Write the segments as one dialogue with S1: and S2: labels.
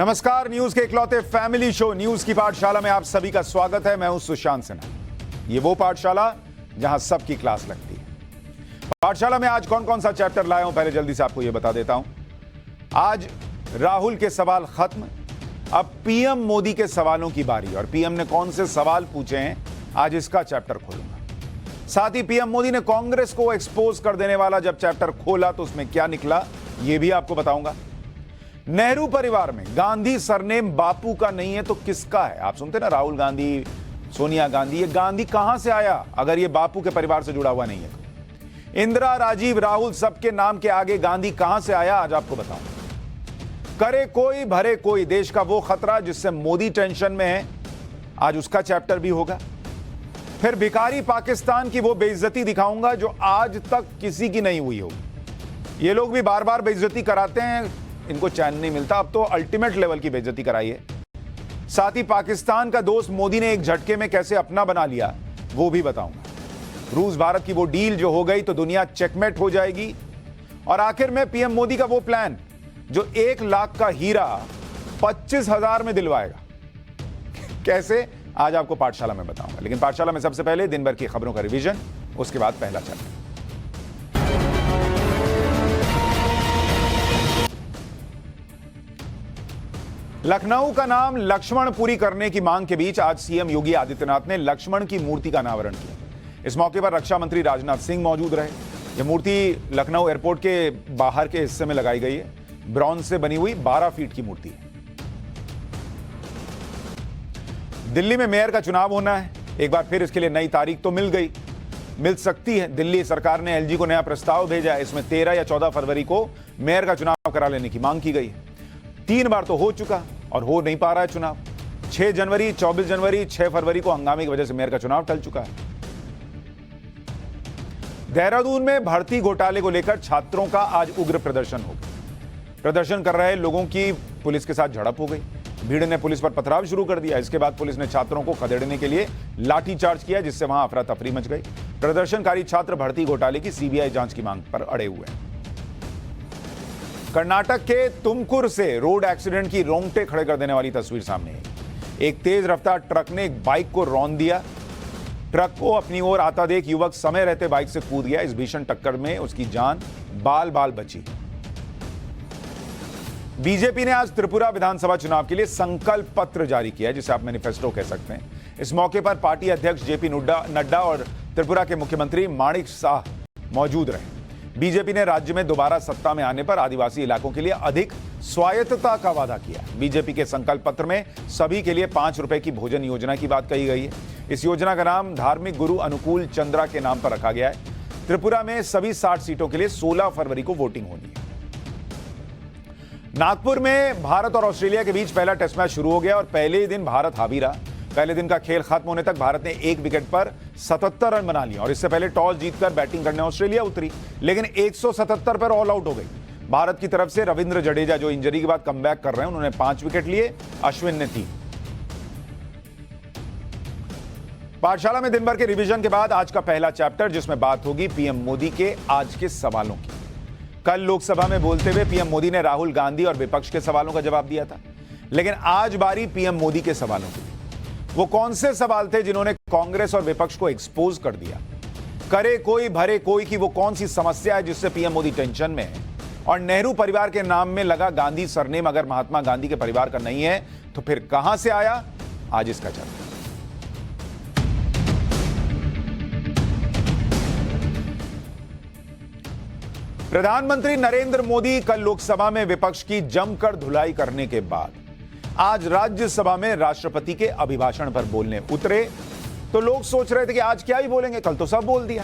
S1: नमस्कार, न्यूज के इकलौते फैमिली शो न्यूज की पाठशाला में आप सभी का स्वागत है। मैं हूं सुशांत सिन्हा। ये वो पाठशाला जहां सबकी क्लास लगती है। पाठशाला में आज कौन कौन सा चैप्टर लाया हूं, पहले जल्दी से आपको यह बता देता हूं। आज राहुल के सवाल खत्म, अब पीएम मोदी के सवालों की बारी। और पीएम ने कौन से सवाल पूछे हैं, आज इसका चैप्टर खोलूंगा। साथ ही पीएम मोदी ने कांग्रेस को एक्सपोज कर देने वाला जब चैप्टर खोला तो उसमें क्या निकला, यह भी आपको बताऊंगा। नेहरू परिवार में गांधी सरनेम बापू का नहीं है तो किसका है? आप सुनते ना, राहुल गांधी, सोनिया गांधी। ये गांधी कहां से आया अगर ये बापू के परिवार से जुड़ा हुआ नहीं है तो? इंदिरा, राजीव, राहुल, सबके नाम के आगे गांधी कहां से आया, आज आपको बताऊं। करे कोई भरे कोई, देश का वो खतरा जिससे मोदी टेंशन में है, आज उसका चैप्टर भी होगा। फिर भिखारी पाकिस्तान की वो बेइज्जती दिखाऊंगा जो आज तक किसी की नहीं हुई होगी। ये लोग भी बार बार बेइज्जती कराते हैं, इनको चैन नहीं मिलता, अब तो अल्टीमेट लेवल की बेइज्जती कराई है। साथ ही पाकिस्तान का दोस्त मोदी ने एक झटके में कैसे अपना बना लिया, वो भी बताऊंगा। रूस भारत की वो डील जो हो गई तो दुनिया चेकमेट हो जाएगी। और आखिर में पीएम मोदी का वो प्लान जो 1 लाख का हीरा 25,000 में दिलवाएगा, कैसे, आज आपको पाठशाला में बताऊंगा। लेकिन पाठशाला में सबसे पहले दिन भर की खबरों का रिवीजन, उसके बाद पहला चैप्टर। लखनऊ का नाम लक्ष्मणपुरी करने की मांग के बीच आज सीएम योगी आदित्यनाथ ने लक्ष्मण की मूर्ति का अनावरण किया। इस मौके पर रक्षा मंत्री राजनाथ सिंह मौजूद रहे। यह मूर्ति लखनऊ एयरपोर्ट के बाहर के हिस्से में लगाई गई है। ब्रॉन्ज से बनी हुई 12 फीट की मूर्ति है। दिल्ली में मेयर का चुनाव होना है, एक बार फिर इसके लिए नई तारीख तो मिल सकती है। दिल्ली सरकार ने एलजी को नया प्रस्ताव भेजा है। इसमें 13 या 14 फरवरी को मेयर का चुनाव करा लेने की मांग की गई है। 3 बार तो हो चुका और हो नहीं पा रहा है चुनाव। 6 जनवरी, 24 जनवरी, 6 फरवरी को हंगामे की वजह से मेयर का चुनाव टल चुका है। देहरादून में भर्ती घोटाले को लेकर छात्रों का आज उग्र प्रदर्शन हो गया। प्रदर्शन कर रहे लोगों की पुलिस के साथ झड़प हो गई। भीड़ ने पुलिस पर पथराव शुरू कर दिया। इसके बाद पुलिस ने छात्रों को खदेड़ने के लिए लाठीचार्ज किया, जिससे वहां अफरा तफरी मच गई। प्रदर्शनकारी छात्र भर्ती घोटाले की सीबीआई जांच की मांग पर अड़े हुए हैं। कर्नाटक के तुमकुर से रोड एक्सीडेंट की रोंगटे खड़े कर देने वाली तस्वीर सामने आई। एक तेज रफ्तार ट्रक ने एक बाइक को रौंद दिया। ट्रक को अपनी ओर आता देख युवक समय रहते बाइक से कूद गया। इस भीषण टक्कर में उसकी जान बाल बाल बची। बीजेपी ने आज त्रिपुरा विधानसभा चुनाव के लिए संकल्प पत्र जारी किया, जिसे आप मैनिफेस्टो कह सकते हैं। इस मौके पर पार्टी अध्यक्ष जेपी नड्डा और त्रिपुरा के मुख्यमंत्री माणिक साह मौजूद रहे। बीजेपी ने राज्य में दोबारा सत्ता में आने पर आदिवासी इलाकों के लिए अधिक स्वायत्तता का वादा किया। बीजेपी के संकल्प पत्र में सभी के लिए 5 रुपए की भोजन योजना की बात कही गई है। इस योजना का नाम धार्मिक गुरु अनुकूल चंद्रा के नाम पर रखा गया है। त्रिपुरा में सभी 60 सीटों के लिए 16 फरवरी को वोटिंग होनी है। नागपुर में भारत और ऑस्ट्रेलिया के बीच पहला टेस्ट मैच शुरू हो गया और पहले ही दिन भारत हावी रहा। पहले दिन का खेल खत्म होने तक भारत ने 1 विकेट पर 77 रन बना लिए और इससे पहले टॉस जीतकर बैटिंग करने ऑस्ट्रेलिया उतरी, लेकिन 177 पर ऑल आउट हो गई। भारत की तरफ से रविंद्र जडेजा, जो इंजरी के बाद कमबैक कर रहे हैं, उन्होंने 5 विकेट लिए, अश्विन ने 3। पाठशाला में दिन भर के रिवीजन के बाद आज का पहला चैप्टर, जिसमें बात होगी पीएम मोदी के आज के सवालों की। कल लोकसभा में बोलते हुए पीएम मोदी ने राहुल गांधी और विपक्ष के सवालों का जवाब दिया था, लेकिन आज बारी पीएम मोदी के सवालों की। वो कौन से सवाल थे जिन्होंने कांग्रेस और विपक्ष को एक्सपोज कर दिया? करे कोई भरे कोई की वो कौन सी समस्या है जिससे पीएम मोदी टेंशन में है? और नेहरू परिवार के नाम में लगा गांधी सरनेम अगर महात्मा गांधी के परिवार का नहीं है तो फिर कहां से आया? आज इसका चर्चा। प्रधानमंत्री नरेंद्र मोदी कल लोकसभा में विपक्ष की जमकर धुलाई करने के बाद आज राज्यसभा में राष्ट्रपति के अभिभाषण पर बोलने उतरे। तो लोग सोच रहे थे कि आज क्या ही बोलेंगे, कल तो सब बोल दिया।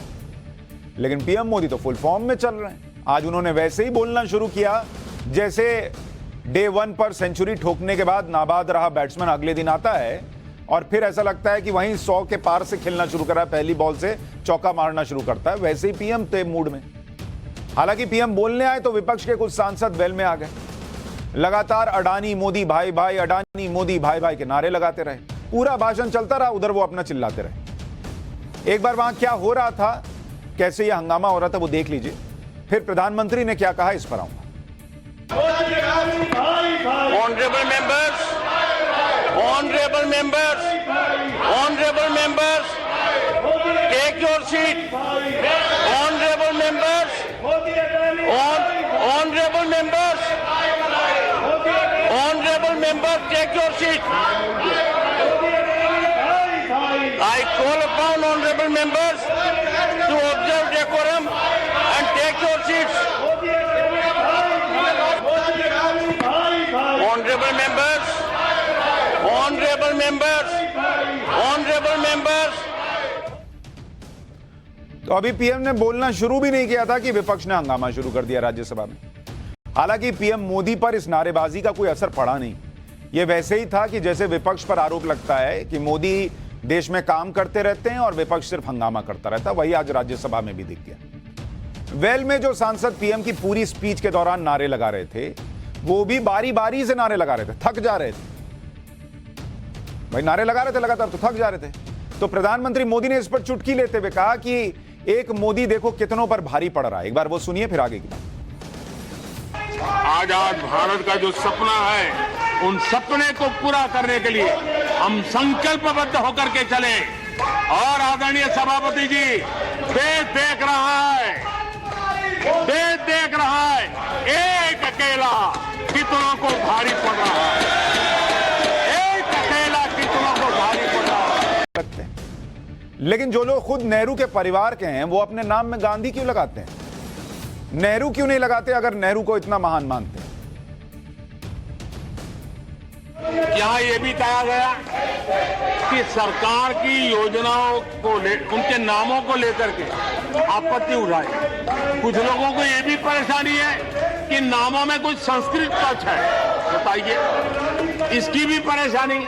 S1: लेकिन पीएम मोदी तो फुल फॉर्म में चल रहे हैं। आज उन्होंने वैसे ही बोलना शुरू किया जैसे डे 1 पर सेंचुरी ठोकने के बाद नाबाद रहा बैट्समैन अगले दिन आता है और फिर ऐसा लगता है कि वहीं 100 के पार से खेलना शुरू करा, पहली बॉल से चौका मारना शुरू करता है। वैसे ही पीएम थे मूड में। हालांकि पीएम बोलने आए तो विपक्ष के कुछ सांसद वेल में आ गए। लगातार अडानी मोदी भाई भाई, अडानी मोदी भाई भाई के नारे लगाते रहे। पूरा भाषण चलता रहा, उधर वो अपना चिल्लाते रहे। एक बार वहां क्या हो रहा था, कैसे यह हंगामा हो रहा था, वो देख लीजिए। फिर प्रधानमंत्री ने क्या कहा, इस पर आऊंगा।
S2: Honorable members, honorable members, honorable members, take your seat. Honorable members, honorable members, honorable members, take your seat. I call upon honorable members to observe decorum and take your seats. Honorable members, honorable members, honorable members.
S1: तो अभी PM ने बोलना शुरू भी नहीं किया था कि विपक्ष ने हंगामा शुरू कर दिया राज्यसभा में। हालांकि पीएम मोदी पर इस नारेबाजी का कोई असर पड़ा नहीं। यह वैसे ही था कि जैसे विपक्ष पर आरोप लगता है कि मोदी देश में काम करते रहते हैं और विपक्ष सिर्फ हंगामा करता रहता है, वही आज राज्यसभा में भी दिख गया। वेल में जो सांसद पीएम की पूरी स्पीच के दौरान नारे लगा रहे थे, वो भी बारी बारी से नारे लगा रहे थे, थक जा रहे थे भाई। नारे लगा रहे थे लगातार तो थक जा रहे थे। तो प्रधानमंत्री मोदी ने इस पर चुटकी लेते हुए कहा कि एक मोदी देखो कितनों पर भारी पड़ रहा है। एक बार वो सुनिए, फिर आगे की बात।
S3: आजाद भारत का जो सपना है, उन सपने को पूरा करने के लिए हम संकल्पबद्ध होकर के चले। और आदरणीय सभापति जी, देश देख रहा है, देश देख रहा है, एक अकेला कितनों को भारी पड़ रहा है, एक अकेला कितनों को भारी पड़ रहा है।
S1: लेकिन जो लोग खुद नेहरू के परिवार के हैं, वो अपने नाम में गांधी क्यों लगाते हैं? नेहरू क्यों नहीं लगाते अगर नेहरू को इतना महान मानते हैं?
S3: क्या ये भी कहा गया कि सरकार की योजनाओं को उनके नामों को लेकर के आपत्ति उठाई? कुछ लोगों को ये भी परेशानी है कि नामों में कुछ संस्कृत टच है, बताइए, इसकी भी परेशानी।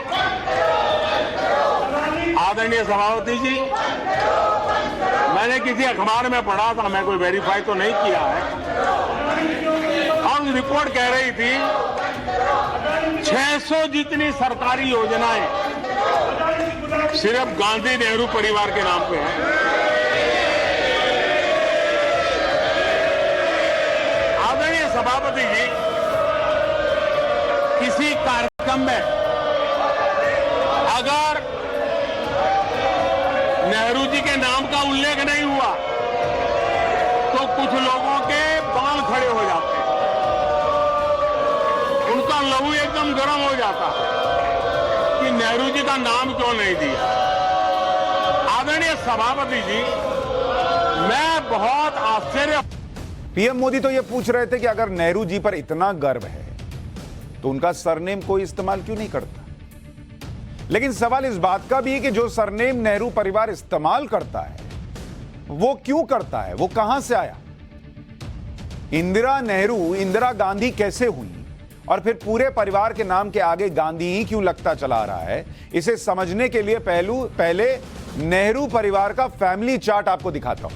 S3: आदरणीय सभापति जी, मैंने किसी अखबार में पढ़ा था, मैं कोई वेरीफाई तो नहीं किया है, और रिपोर्ट कह रही थी 600 जितनी सरकारी योजनाएं सिर्फ गांधी नेहरू परिवार के नाम पे है। आदरणीय सभापति जी, किसी कार्यक्रम में अगर नेहरू जी के नाम का उल्लेख नहीं हुआ तो कुछ लोगों के बाल खड़े हो जाते हैं, उनका लहू एकदम गर्म हो जाता है कि नेहरू जी का नाम क्यों नहीं दिया। आदरणीय सभापति जी, मैं बहुत आश्चर्य।
S1: पीएम मोदी तो ये पूछ रहे थे कि अगर नेहरू जी पर इतना गर्व है तो उनका सरनेम कोई इस्तेमाल क्यों नहीं करता। लेकिन सवाल इस बात का भी है कि जो सरनेम नेहरू परिवार इस्तेमाल करता है, वो क्यों करता है, वो कहां से आया? इंदिरा नेहरू इंदिरा गांधी कैसे हुई और फिर पूरे परिवार के नाम के आगे गांधी ही क्यों लगता चला रहा है? इसे समझने के लिए पहले नेहरू परिवार का फैमिली चार्ट आपको दिखाता हूं।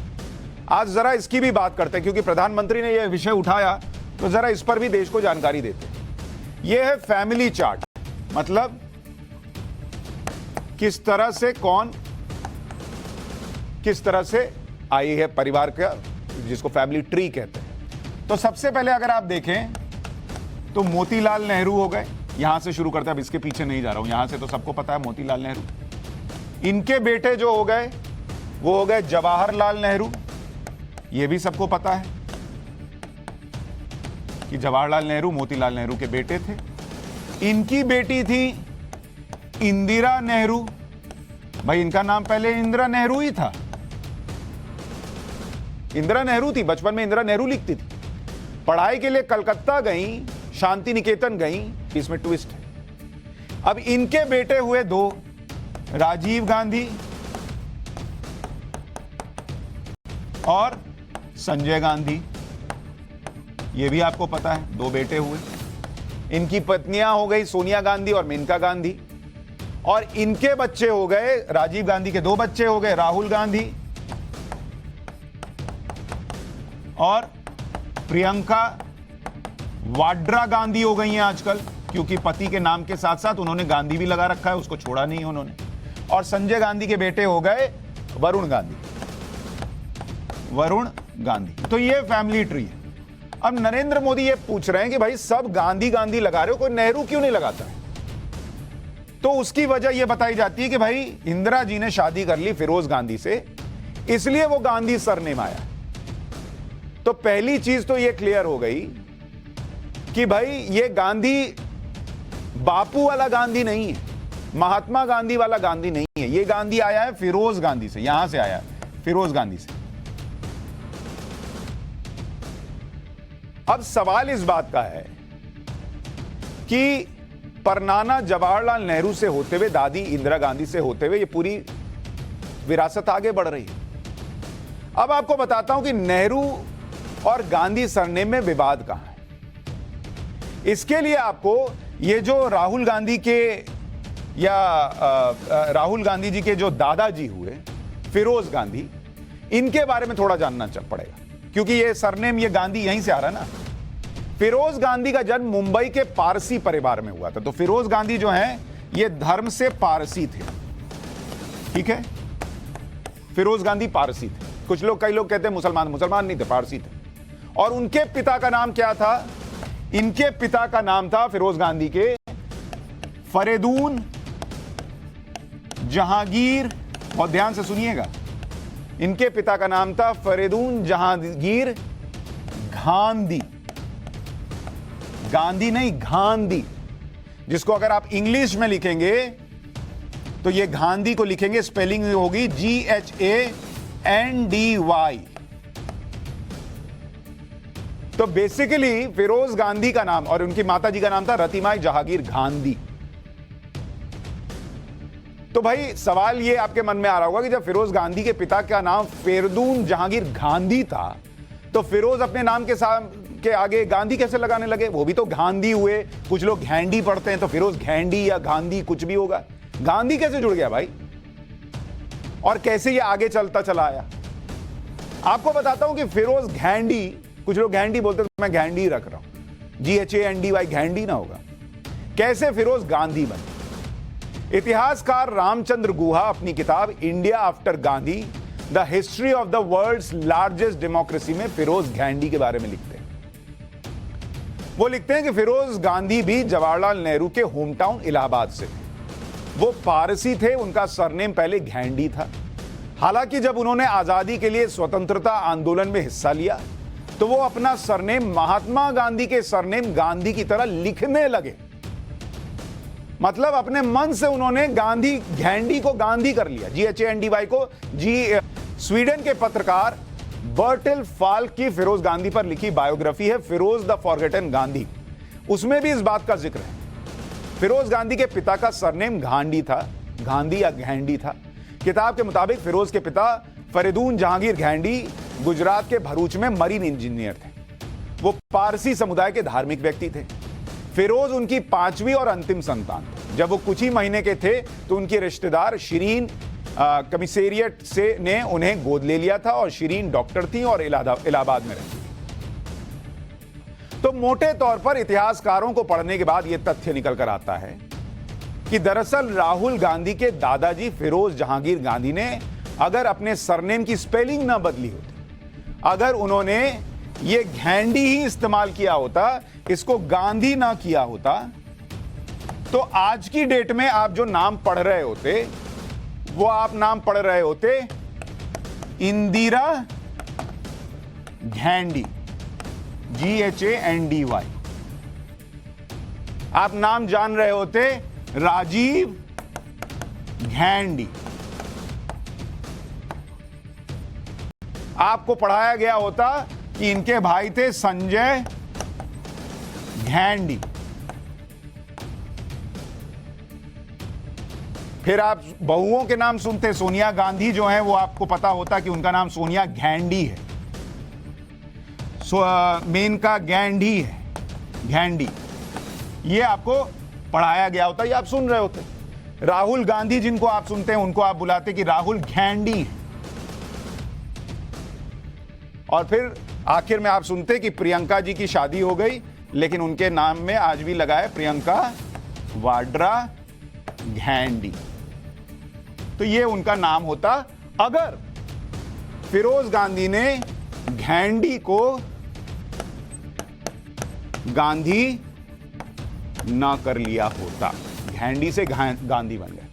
S1: आज जरा इसकी भी बात करते हैं, क्योंकि प्रधानमंत्री ने यह विषय उठाया, तो जरा इस पर भी देश को जानकारी देते हैं। यह है फैमिली चार्ट, मतलब किस तरह से कौन किस तरह से आई है परिवार का, जिसको फैमिली ट्री कहते हैं। तो सबसे पहले अगर आप देखें तो मोतीलाल नेहरू हो गए, यहां से शुरू करते हैं, अब इसके पीछे नहीं जा रहा हूं, यहां से तो सबको पता है मोतीलाल नेहरू। इनके बेटे जो हो गए वो हो गए जवाहरलाल नेहरू, ये भी सबको पता है कि जवाहरलाल नेहरू मोतीलाल नेहरू के बेटे थे। इनकी बेटी थी इंदिरा नेहरू, भाई इनका नाम पहले इंदिरा नेहरू ही था, इंदिरा नेहरू थी, बचपन में इंदिरा नेहरू लिखती थी। पढ़ाई के लिए कलकत्ता गई, शांति निकेतन गई, इसमें ट्विस्ट है। अब इनके बेटे हुए दो, राजीव गांधी और संजय गांधी, ये भी आपको पता है, दो बेटे हुए। इनकी पत्नियां हो गई सोनिया गांधी और मेनका गांधी, और इनके बच्चे हो गए, राजीव गांधी के दो बच्चे हो गए, राहुल गांधी और प्रियंका वाड्रा गांधी हो गई हैं आजकल, क्योंकि पति के नाम के साथ साथ उन्होंने गांधी भी लगा रखा है, उसको छोड़ा नहीं उन्होंने। और संजय गांधी के बेटे हो गए वरुण गांधी, वरुण गांधी। तो ये फैमिली ट्री है। अब नरेंद्र मोदी ये पूछ रहे हैं कि भाई सब गांधी गांधी लगा रहे हो, कोई नेहरू क्यों नहीं लगाता है? तो उसकी वजह यह बताई जाती है कि भाई इंदिरा जी ने शादी कर ली फिरोज गांधी से, इसलिए वो गांधी सरनेम आया। तो पहली चीज तो यह क्लियर हो गई कि भाई ये गांधी बापू वाला गांधी नहीं है, महात्मा गांधी वाला गांधी नहीं है। ये गांधी आया है फिरोज गांधी से, यहां से आया है, फिरोज गांधी से। अब सवाल इस बात का है कि परनाना जवाहरलाल नेहरू से होते हुए, दादी इंदिरा गांधी से होते हुए ये पूरी विरासत आगे बढ़ रही है। अब आपको बताता हूं कि नेहरू और गांधी सरनेम में विवाद कहां है। इसके लिए आपको ये जो राहुल गांधी के या राहुल गांधी जी के जो दादाजी हुए फिरोज गांधी, इनके बारे में थोड़ा जानना चल पड़ेगा, क्योंकि ये सरनेम, ये गांधी यहीं से आ रहा ना। फिरोज गांधी का जन्म मुंबई के पारसी परिवार में हुआ था। तो फिरोज गांधी जो हैं ये धर्म से पारसी थे, ठीक है। फिरोज गांधी पारसी थे। कुछ लोग, कई लोग कहते हैं मुसलमान, मुसलमान नहीं थे, पारसी थे। और उनके पिता का नाम क्या था? इनके पिता का नाम था फिरोज गांधी के फरीदून जहांगीर, बहुत ध्यान से सुनिएगा, इनके पिता का नाम था फरीदून जहांगीर गांधी। गांधी नहीं, गांधी, जिसको अगर आप इंग्लिश में लिखेंगे तो ये गांधी को लिखेंगे, स्पेलिंग होगी GHANDY। तो बेसिकली फिरोज गांधी का नाम और उनकी माताजी का नाम था रतिमाई जहांगीर गांधी। तो भाई सवाल ये आपके मन में आ रहा होगा कि जब फिरोज गांधी के पिता का नाम फरीदून जहांगीर गांधी था, तो फिरोज अपने नाम के आगे गांधी कैसे लगाने लगे? वो भी तो गांधी हुए। कुछ लोग घैंडी पढ़ते हैं, तो फिरोज घैंडी या गांधी कुछ भी होगा। गांधी कैसे जुड़ गया भाई? और कैसे ये आगे चलता चला आया? आपको बताता हूं कि फिरोज घैंडी, कुछ लोग घैंडी बोलते हैं, तो मैं घैंडी रख रहा हूं, GHANDY, घैंडी ना होगा। कैसे फिरोज गांधी बने? इतिहासकार रामचंद्र गुहा अपनी किताब India after Gandhi, the history of the world's largest democracy में फिरोज घैंडी के बारे में लिखते हैं। वो लिखते हैं कि फिरोज गांधी भी जवाहरलाल नेहरू के होम टाउन इलाहाबाद से थे। वो पारसी थे, उनका सरनेम पहले घैंडी था। हालांकि जब उन्होंने आजादी के लिए स्वतंत्रता आंदोलन में हिस्सा लिया, तो वो अपना सरनेम महात्मा गांधी के सरनेम गांधी की तरह लिखने लगे। मतलब अपने मन से उन्होंने गांधी, घैंडी को गांधी कर लिया, GHANDY को स्वीडन के पत्रकार बर्टिल फाल्क की फिरोज गांधी पर लिखी बायोग्राफी है फिरोज द फॉरगेटन गांधी, उसमें भी इस बात का जिक्र है। फिरोज गांधी के पिता का सरनेम गांधी था, गांधी या घैंडी था। किताब के मुताबिक फिरोज के पिता फरीदून जहांगीर घैंडी गुजरात के भरूच में मरीन इंजीनियर थे। वो पारसी समुदाय के धार्मिक व्यक्ति थे। फिरोज उनकी 5वीं और अंतिम संतान थे। जब वो कुछ ही महीने के थे तो उनके रिश्तेदार शिरीन कमिश्नरिएट से ने उन्हें गोद ले लिया था, और शिरीन डॉक्टर थी और इलाहाबाद में रहती थी। तो मोटे तौर पर इतिहासकारों को पढ़ने के बाद यह तथ्य निकल कर आता है कि दरअसल राहुल गांधी के दादाजी फिरोज जहांगीर गांधी ने अगर अपने सरनेम की स्पेलिंग ना बदली होती, अगर उन्होंने ये घैंडी ही इस्तेमाल किया होता, इसको गांधी ना किया होता, तो आज की डेट में आप जो नाम पढ़ रहे होते, वो आप नाम पढ़ रहे होते इंदिरा घैंडी, GHANDY। आप नाम जान रहे होते राजीव घैंडी। आपको पढ़ाया गया होता कि इनके भाई थे संजय घैंडी। फिर आप बहुओं के नाम सुनते, सोनिया गांधी जो है वो आपको पता होता कि उनका नाम सोनिया घैंडी है, मेनका गांधी है, घैंडी। ये आपको पढ़ाया गया होता, ये आप सुन रहे होते। राहुल गांधी जिनको आप सुनते हैं, उनको आप बुलाते कि राहुल घैंडी है। और फिर आखिर में आप सुनते कि प्रियंका जी की शादी हो गई, लेकिन उनके नाम में आज भी लगा है प्रियंका वाड्रा घैंडी। तो ये उनका नाम होता अगर फिरोज गांधी ने घैंडी को गांधी ना कर लिया होता। घेंडी से गांधी बन गए।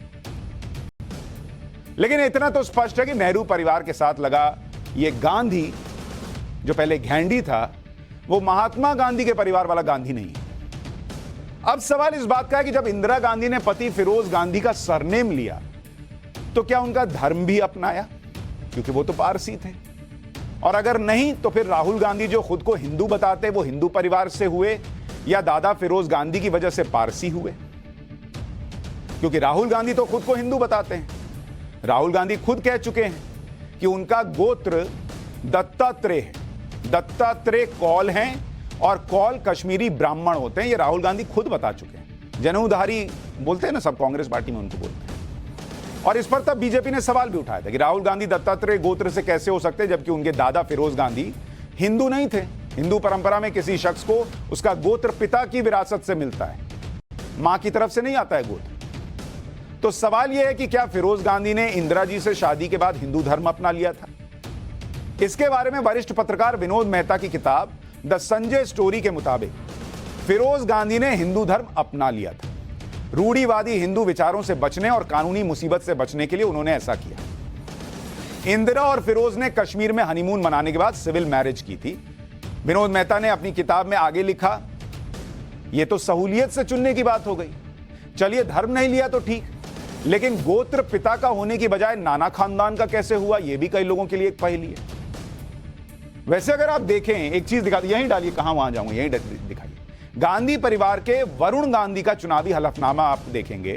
S1: लेकिन इतना तो स्पष्ट है कि नेहरू परिवार के साथ लगा ये गांधी जो पहले घेंडी था, वो महात्मा गांधी के परिवार वाला गांधी नहीं है। अब सवाल इस बात का है कि जब इंदिरा गांधी ने पति फिरोज गांधी का सरनेम लिया तो क्या उनका धर्म भी अपनाया, क्योंकि वो तो पारसी थे? और अगर नहीं तो फिर राहुल गांधी जो खुद को हिंदू बताते वो हिंदू परिवार से हुए या दादा फिरोज गांधी की वजह से पारसी हुए? क्योंकि राहुल गांधी तो खुद को हिंदू बताते हैं। राहुल गांधी खुद कह चुके हैं कि उनका गोत्र दत्तात्रेय है। दत्तात्रेय कौल हैं और कौल कश्मीरी ब्राह्मण होते हैं। ये राहुल गांधी खुद बता चुके हैं। जनेऊधारी बोलते हैं ना सब, कांग्रेस पार्टी में उनको बोलते हैं। और इस पर तब बीजेपी ने सवाल भी उठाया था कि राहुल गांधी दत्तात्रेय गोत्र से कैसे हो सकते, जबकि उनके दादा फिरोज गांधी हिंदू नहीं थे। हिंदू परंपरा में किसी शख्स को उसका गोत्र पिता की विरासत से मिलता है, मां की तरफ से नहीं आता है गोत्र। तो सवाल यह है कि क्या फिरोज गांधी ने इंदिरा जी से शादी के बाद हिंदू धर्म अपना लिया था? इसके बारे में वरिष्ठ पत्रकार विनोद मेहता की किताब द संजय स्टोरी के मुताबिक फिरोज गांधी ने हिंदू धर्म अपना लिया था। रूढ़िवादी हिंदू विचारों से बचने और कानूनी मुसीबत से बचने के लिए उन्होंने ऐसा किया। इंदिरा और फिरोज ने कश्मीर में हनीमून मनाने के बाद सिविल मैरिज की थी। विनोद मेहता ने अपनी किताब में आगे लिखा, यह तो सहूलियत से चुनने की बात हो गई। चलिए धर्म नहीं लिया तो ठीक, लेकिन गोत्र पिता का होने की बजाय नाना खानदान का कैसे हुआ, यह भी कई लोगों के लिए एक पहेली है। वैसे अगर आप देखें, एक चीज दिखा, यहीं डालिए, कहां वहां जाऊंगा, यहीं दिखाइए। गांधी परिवार के वरुण गांधी का चुनावी हलफनामा आप देखेंगे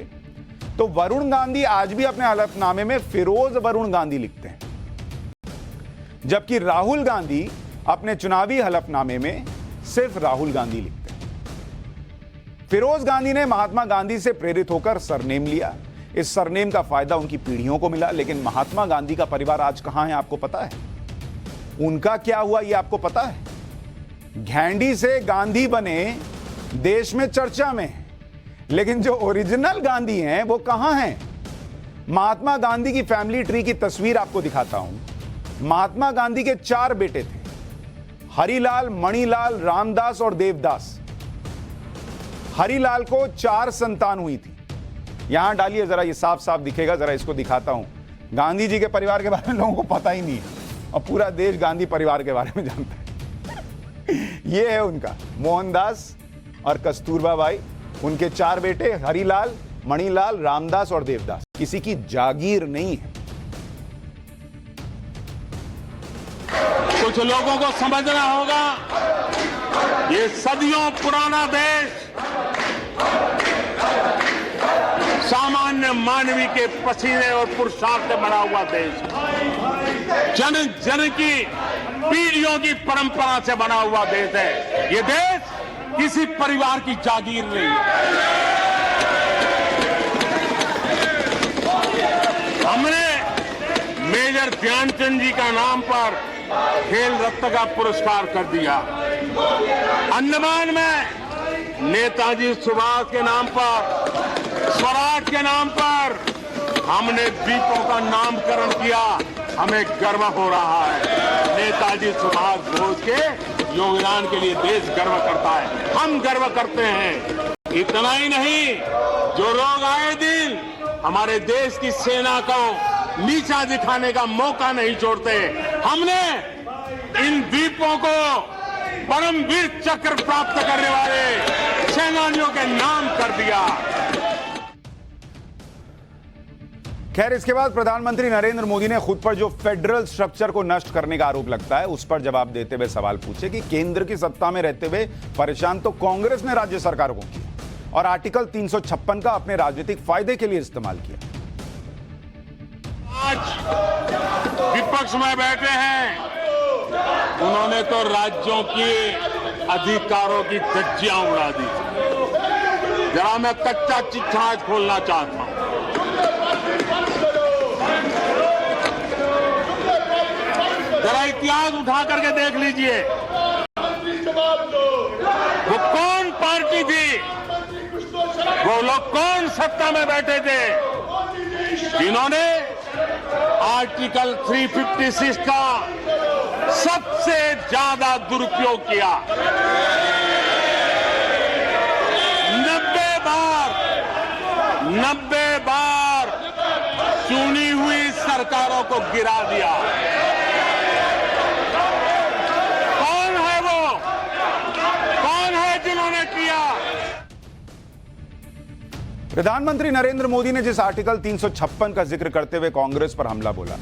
S1: तो वरुण गांधी आज भी अपने हलफनामे में फिरोज वरुण गांधी लिखते हैं, जबकि राहुल गांधी अपने चुनावी हलफनामे में सिर्फ राहुल गांधी लिखते हैं। फिरोज गांधी ने महात्मा गांधी से प्रेरित होकर सरनेम लिया। इस सरनेम का फायदा उनकी पीढ़ियों को मिला। लेकिन महात्मा गांधी का परिवार आज कहां है आपको पता है? उनका क्या हुआ ये आपको पता है? घेंडी से गांधी बने देश में चर्चा में, लेकिन जो ओरिजिनल गांधी हैं वो कहां हैं? महात्मा गांधी की फैमिली ट्री की तस्वीर आपको दिखाता हूं। महात्मा गांधी के 4 बेटे थे, हरिलाल, मणिलाल, रामदास और देवदास। हरिलाल को 4 संतान हुई थी। यहां डालिए जरा, ये साफ साफ दिखेगा, जरा इसको दिखाता हूं। गांधी जी के परिवार के बारे में लोगों को पता ही नहीं है और पूरा देश गांधी परिवार के बारे में जानता है। ये है उनका मोहनदास और कस्तूरबा बाई, उनके 4 बेटे हरिलाल, मणिलाल, रामदास और देवदास। किसी की जागीर नहीं है।
S3: कुछ लोगों को समझना होगा, ये सदियों पुराना देश सामान्य मानवी के पसीने और पुरुषार्थ से बना हुआ देश, जन जन की पीढ़ियों की परंपरा से बना हुआ देश है। ये देश किसी परिवार की जागीर नहीं है। हमने मेजर ध्यानचंद जी का नाम पर खेल रत्न का पुरस्कार कर दिया। अंडमान में नेताजी सुभाष के नाम पर, स्वराज के नाम पर हमने द्वीपों का नामकरण किया। हमें गर्व हो रहा है। नेताजी सुभाष बोस के योगदान के लिए देश गर्व करता है, हम गर्व करते हैं। इतना ही नहीं, जो लोग आए दिन हमारे देश की सेना को नीचा दिखाने का मौका नहीं छोड़ते, हमने इन द्वीपों को परमवीर चक्र प्राप्त करने वाले सेनानियों के नाम कर दिया।
S1: खैर, इसके बाद प्रधानमंत्री नरेंद्र मोदी ने खुद पर जो फेडरल स्ट्रक्चर को नष्ट करने का आरोप लगता है उस पर जवाब देते हुए सवाल पूछे कि केंद्र की सत्ता में रहते हुए परेशान तो कांग्रेस ने राज्य सरकारों को किया और आर्टिकल 356 का अपने राजनीतिक फायदे के लिए इस्तेमाल किया।
S3: आज विपक्ष में बैठे हैं, उन्होंने तो राज्यों के अधिकारों की धज्जियां उड़ा दी। जरा मैं कच्चा चिट्ठा आज खोलना चाहता हूं। जरा इतिहास उठा करके देख लीजिए, वो कौन पार्टी थी, वो लोग कौन सत्ता में बैठे थे जिन्होंने आर्टिकल 356 का सबसे ज्यादा दुरुपयोग किया। 90 बार चुनी हुई सरकारों को गिरा दिया। कौन है वो? कौन है जिन्होंने किया?
S1: प्रधानमंत्री नरेंद्र मोदी ने जिस आर्टिकल 356 का जिक्र करते हुए कांग्रेस पर हमला बोला,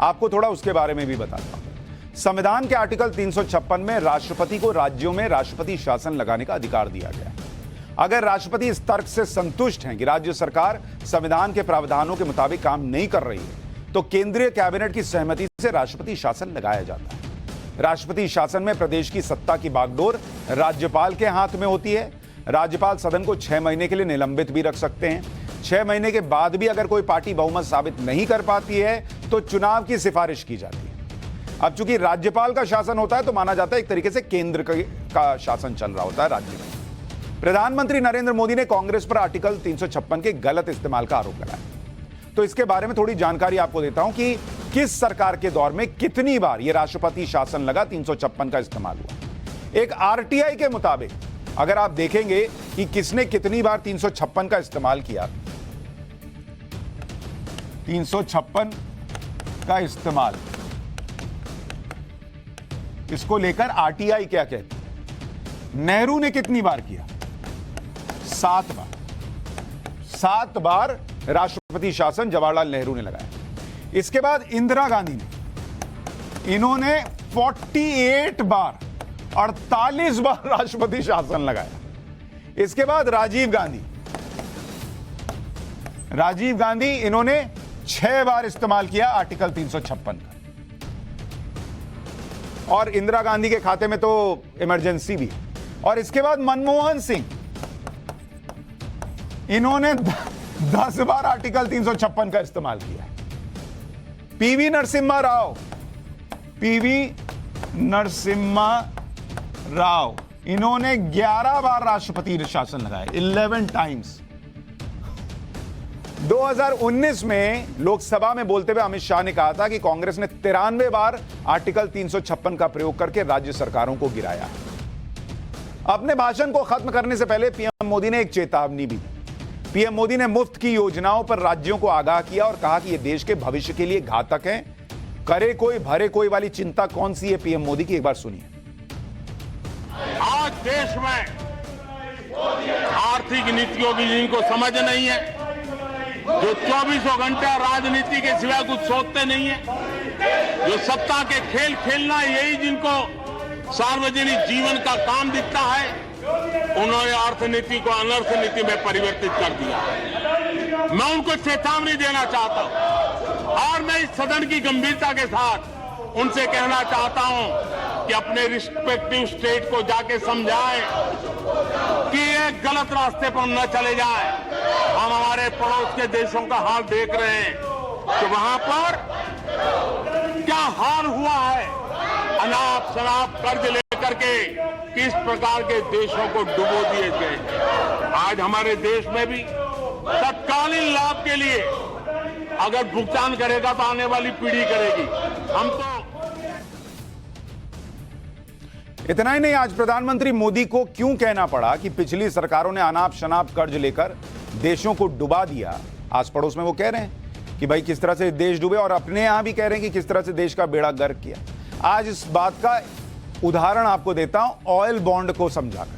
S1: आपको थोड़ा उसके बारे में भी बताता हूं। संविधान के आर्टिकल 356 में राष्ट्रपति को राज्यों में राष्ट्रपति शासन लगाने का अधिकार दिया गया। अगर राष्ट्रपति इस तर्क से संतुष्ट हैं कि राज्य सरकार संविधान के प्रावधानों के मुताबिक काम नहीं कर रही है, तो केंद्रीय कैबिनेट की सहमति से राष्ट्रपति शासन लगाया जाता है। राष्ट्रपति शासन में प्रदेश की सत्ता की बागडोर राज्यपाल के हाथ में होती है। राज्यपाल सदन को 6 महीने के लिए निलंबित भी रख सकते हैं। 6 महीने के बाद भी अगर कोई पार्टी बहुमत साबित नहीं कर पाती है तो चुनाव की सिफारिश की जाती है। अब चूंकि राज्यपाल का शासन होता है तो माना जाता है एक तरीके से केंद्र का शासन चल रहा होता है राज्य में। प्रधानमंत्री नरेंद्र मोदी ने कांग्रेस पर आर्टिकल 356 के गलत इस्तेमाल का आरोप लगाया। तो इसके बारे में थोड़ी जानकारी आपको देता हूं कि किस सरकार के दौर में कितनी बार यह राष्ट्रपति शासन लगा 356 का इस्तेमाल हुआ। एक आरटीआई के मुताबिक अगर आप देखेंगे कि किसने कितनी बार 356 का इस्तेमाल किया, 356 का इस्तेमाल, इसको लेकर आरटीआई क्या कहती है। नेहरू ने कितनी बार किया? 7 बार। 7 बार राष्ट्रपति शासन जवाहरलाल नेहरू ने लगाया। इसके बाद इंदिरा गांधी ने, इन्होंने 48 बार, 48 बार राष्ट्रपति शासन लगाया। इसके बाद राजीव गांधी, इन्होंने 6 बार इस्तेमाल किया आर्टिकल 356 का। और इंदिरा गांधी के खाते में तो इमरजेंसी भी। और इसके बाद मनमोहन सिंह, इन्होंने 10 बार आर्टिकल 356 का इस्तेमाल किया। पीवी नरसिम्हा राव, इन्होंने 11 बार राष्ट्रपति शासन लगाया, 11 टाइम्स। 2019 में लोकसभा में बोलते हुए अमित शाह ने कहा था कि कांग्रेस ने 93 बार आर्टिकल 356 का प्रयोग करके राज्य सरकारों को गिराया है। अपने भाषण को खत्म करने से पहले पीएम मोदी ने एक चेतावनी भी दी। पीएम मोदी ने मुफ्त की योजनाओं पर राज्यों को आगाह किया और कहा कि ये देश के भविष्य के लिए घातक है। करे कोई भरे कोई वाली चिंता कौन सी है पीएम मोदी की, एक बार सुनिए।
S3: आज देश में आर्थिक नीतियों की जिनको समझ नहीं है, जो 24 घंटा राजनीति के सिवा कुछ सोचते नहीं है, जो सत्ता के खेल खेलना यही जिनको सार्वजनिक जीवन का काम दिखता है, उन्होंने अर्थनीति को अनर्थ नीति में परिवर्तित कर दिया। मैं उनको चेतावनी देना चाहता हूं और मैं इस सदन की गंभीरता के साथ उनसे कहना चाहता हूं कि अपने रिस्पेक्टिव स्टेट को जाके समझाएं कि ये गलत रास्ते पर न चले जाए। हम हमारे पड़ोस के देशों का हाल देख रहे हैं कि वहां पर क्या हाल हुआ है। अनाप शनाप कर्ज लेकर के किस प्रकार के देशों को डुबो दिए गए। आज हमारे देश में भी तत्कालीन लाभ के लिए अगर भुगतान करेगा तो आने वाली पीढ़ी करेगी। हम तो
S1: इतना ही नहीं, आज प्रधानमंत्री मोदी को क्यों कहना पड़ा कि पिछली सरकारों ने अनाप शनाप कर्ज लेकर देशों को डुबा दिया। आस पड़ोस में वो कह रहे हैं कि भाई किस तरह से देश डूबे, और अपने यहां भी कह रहे हैं कि किस तरह से देश का बेड़ा गर्क किया। आज इस बात का उदाहरण आपको देता हूं ऑयल बॉन्ड को समझाकर।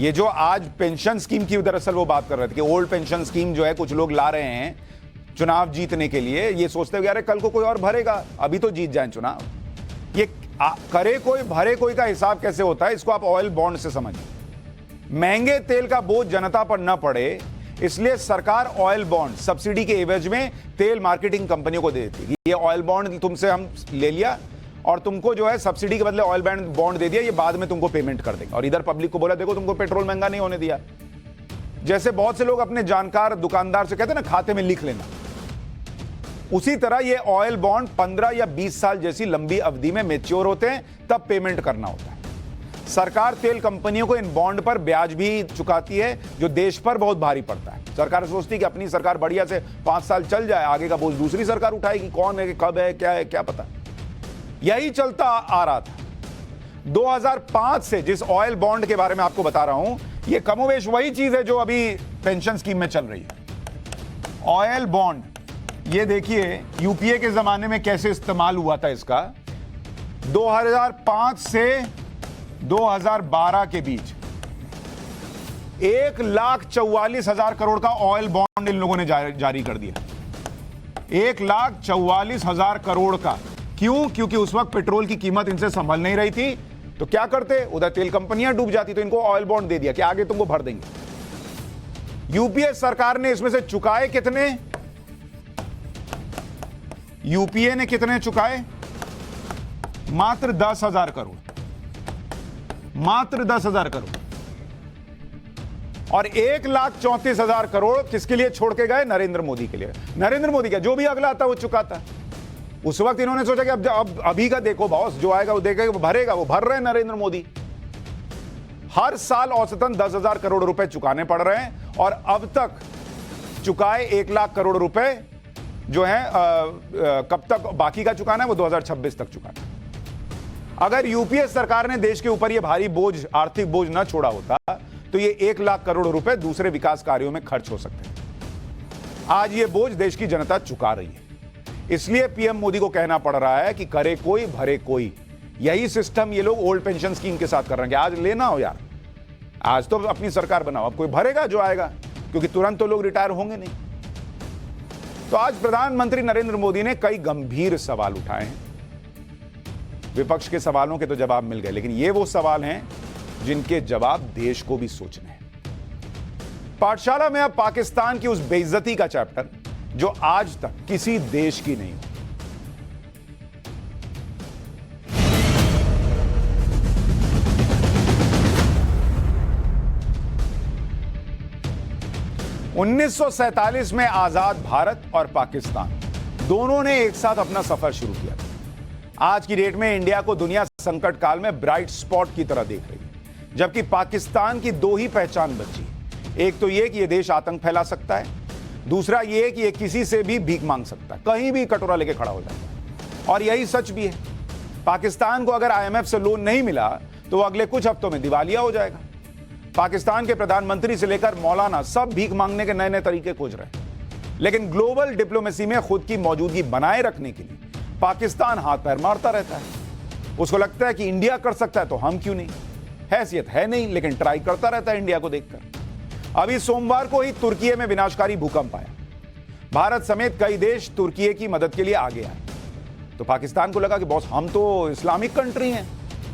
S1: ये जो आज पेंशन स्कीम की दरअसल वो बात कर रहे थे कि ओल्ड पेंशन स्कीम जो है कुछ लोग ला रहे हैं चुनाव जीतने के लिए, ये सोचते हुए अरे कल को कोई और भरेगा, अभी तो जीत जाए चुनाव। ये करे कोई भरे कोई का हिसाब कैसे होता है, इसको आप ऑयल बॉन्ड से समझिए। महंगे तेल का बोझ जनता पर न पड़े इसलिए सरकार ऑयल बॉन्ड सब्सिडी के एवज में तेल मार्केटिंग कंपनियों को दे देती है। ये ऑयल बॉन्ड तुमसे हम ले लिया और तुमको जो है सब्सिडी के बदले ऑयल बॉन्ड दे दिया, ये बाद में तुमको पेमेंट कर देंगे। और इधर पब्लिक को बोला देखो तुमको पेट्रोल महंगा नहीं होने दिया। जैसे बहुत से लोग अपने जानकार दुकानदार से कहते हैं ना खाते में लिख लेना, उसी तरह ये ऑयल बॉन्ड 15 या 20 साल जैसी लंबी अवधि में मैच्योर होते हैं, तब पेमेंट करना होता है। सरकार तेल कंपनियों को इन बॉन्ड पर ब्याज भी चुकाती है जो देश पर बहुत भारी पड़ता है। सरकार सोचती है कि अपनी सरकार बढ़िया से 5 साल चल जाए, आगे का बोझ दूसरी सरकार उठाएगी। कौन है, कब है, क्या पता। यही चलता आ रहा था 2005 से। जिस ऑयल बॉन्ड के बारे में आपको बता रहा हूं, ये कमोवेश वही चीज है जो अभी पेंशन स्कीम में चल रही है। ऑयल बॉन्ड, ये देखिए यूपीए के जमाने में कैसे इस्तेमाल हुआ था इसका। 2005 से 2012 के बीच 1,44,000 करोड़ का ऑयल बॉन्ड इन लोगों ने जारी कर दिया। 1,44,000 करोड़ का। क्यों? क्योंकि उस वक्त पेट्रोल की कीमत इनसे संभल नहीं रही थी, तो क्या करते, उधर तेल कंपनियां डूब जाती, तो इनको ऑयल बॉन्ड दे दिया कि आगे तुमको भर देंगे। यूपीए सरकार ने इसमें से चुकाए कितने? यूपीए ने कितने चुकाए? मात्र 10,000 करोड़, मात्र 10,000 करोड़। और 1,34,000 करोड़ किसके लिए छोड़ के गए? नरेंद्र मोदी के लिए। नरेंद्र मोदी का जो भी अगला आता वो चुकाता। उस वक्त इन्होंने सोचा कि अब अभी का देखो बॉस, जो आएगा वो देखेगा, वो भरेगा, वो भर रहे हैं नरेंद्र मोदी। हर साल औसतन 10,000 करोड़ रुपए चुकाने पड़ रहे हैं और अब तक चुकाए 1,00,000 करोड़ रुपए जो है कब तक बाकी का चुकाना है? वो 2026 तक चुकाना है। अगर यूपीए सरकार ने देश के ऊपर ये भारी बोझ, आर्थिक बोझ न छोड़ा होता तो ये 1,00,000 करोड़ रुपए दूसरे विकास कार्यों में खर्च हो सकते हैं। आज ये बोझ देश की जनता चुका रही है। इसलिए पीएम मोदी को कहना पड़ रहा है कि करे कोई भरे कोई। यही सिस्टम ये लोग ओल्ड पेंशन स्कीम के साथ कर रहे हैं। आज लेना हो यार, आज तो अपनी सरकार बनाओ, अब कोई भरेगा जो आएगा, क्योंकि तुरंत तो लोग रिटायर होंगे नहीं। तो आज प्रधानमंत्री नरेंद्र मोदी ने कई गंभीर सवाल उठाए हैं। विपक्ष के सवालों के तो जवाब मिल गए, लेकिन ये वो सवाल हैं जिनके जवाब देश को भी सोचने हैं। पाठशाला में अब पाकिस्तान की उस बेइज्जती का चैप्टर जो आज तक किसी देश की नहीं हुई। (1947) में आजाद भारत और पाकिस्तान दोनों ने एक साथ अपना सफर शुरू किया था। आज की डेट में इंडिया को दुनिया संकट काल में ब्राइट स्पॉट की तरह देख रही है, जबकि पाकिस्तान की दो ही पहचान बची। एक तो यह कि यह देश आतंक फैला सकता है, दूसरा यह कि यह किसी से भी भीख मांग सकता है, कहीं भी कटोरा लेके खड़ा हो जाता है। और यही सच भी है। पाकिस्तान को अगर आईएमएफ से लोन नहीं मिला तो वो अगले कुछ हफ्तों में दिवालिया हो जाएगा। पाकिस्तान के प्रधानमंत्री से लेकर मौलाना सब भीख मांगने के नए नए तरीके खोज रहे हैं। लेकिन ग्लोबल डिप्लोमेसी में खुद की मौजूदगी बनाए रखने के लिए पाकिस्तान हाथ पैर मारता रहता है। उसको लगता है कि इंडिया कर सकता है तो हम क्यों नहीं। हैसियत है नहीं, लेकिन ट्राई करता रहता है इंडिया को देखकर। अभी सोमवार को ही तुर्की में विनाशकारी भूकंप आया। भारत समेत कई देश तुर्की की मदद के लिए आगे आए। तो पाकिस्तान को लगा कि बॉस हम तो इस्लामिक कंट्री हैं,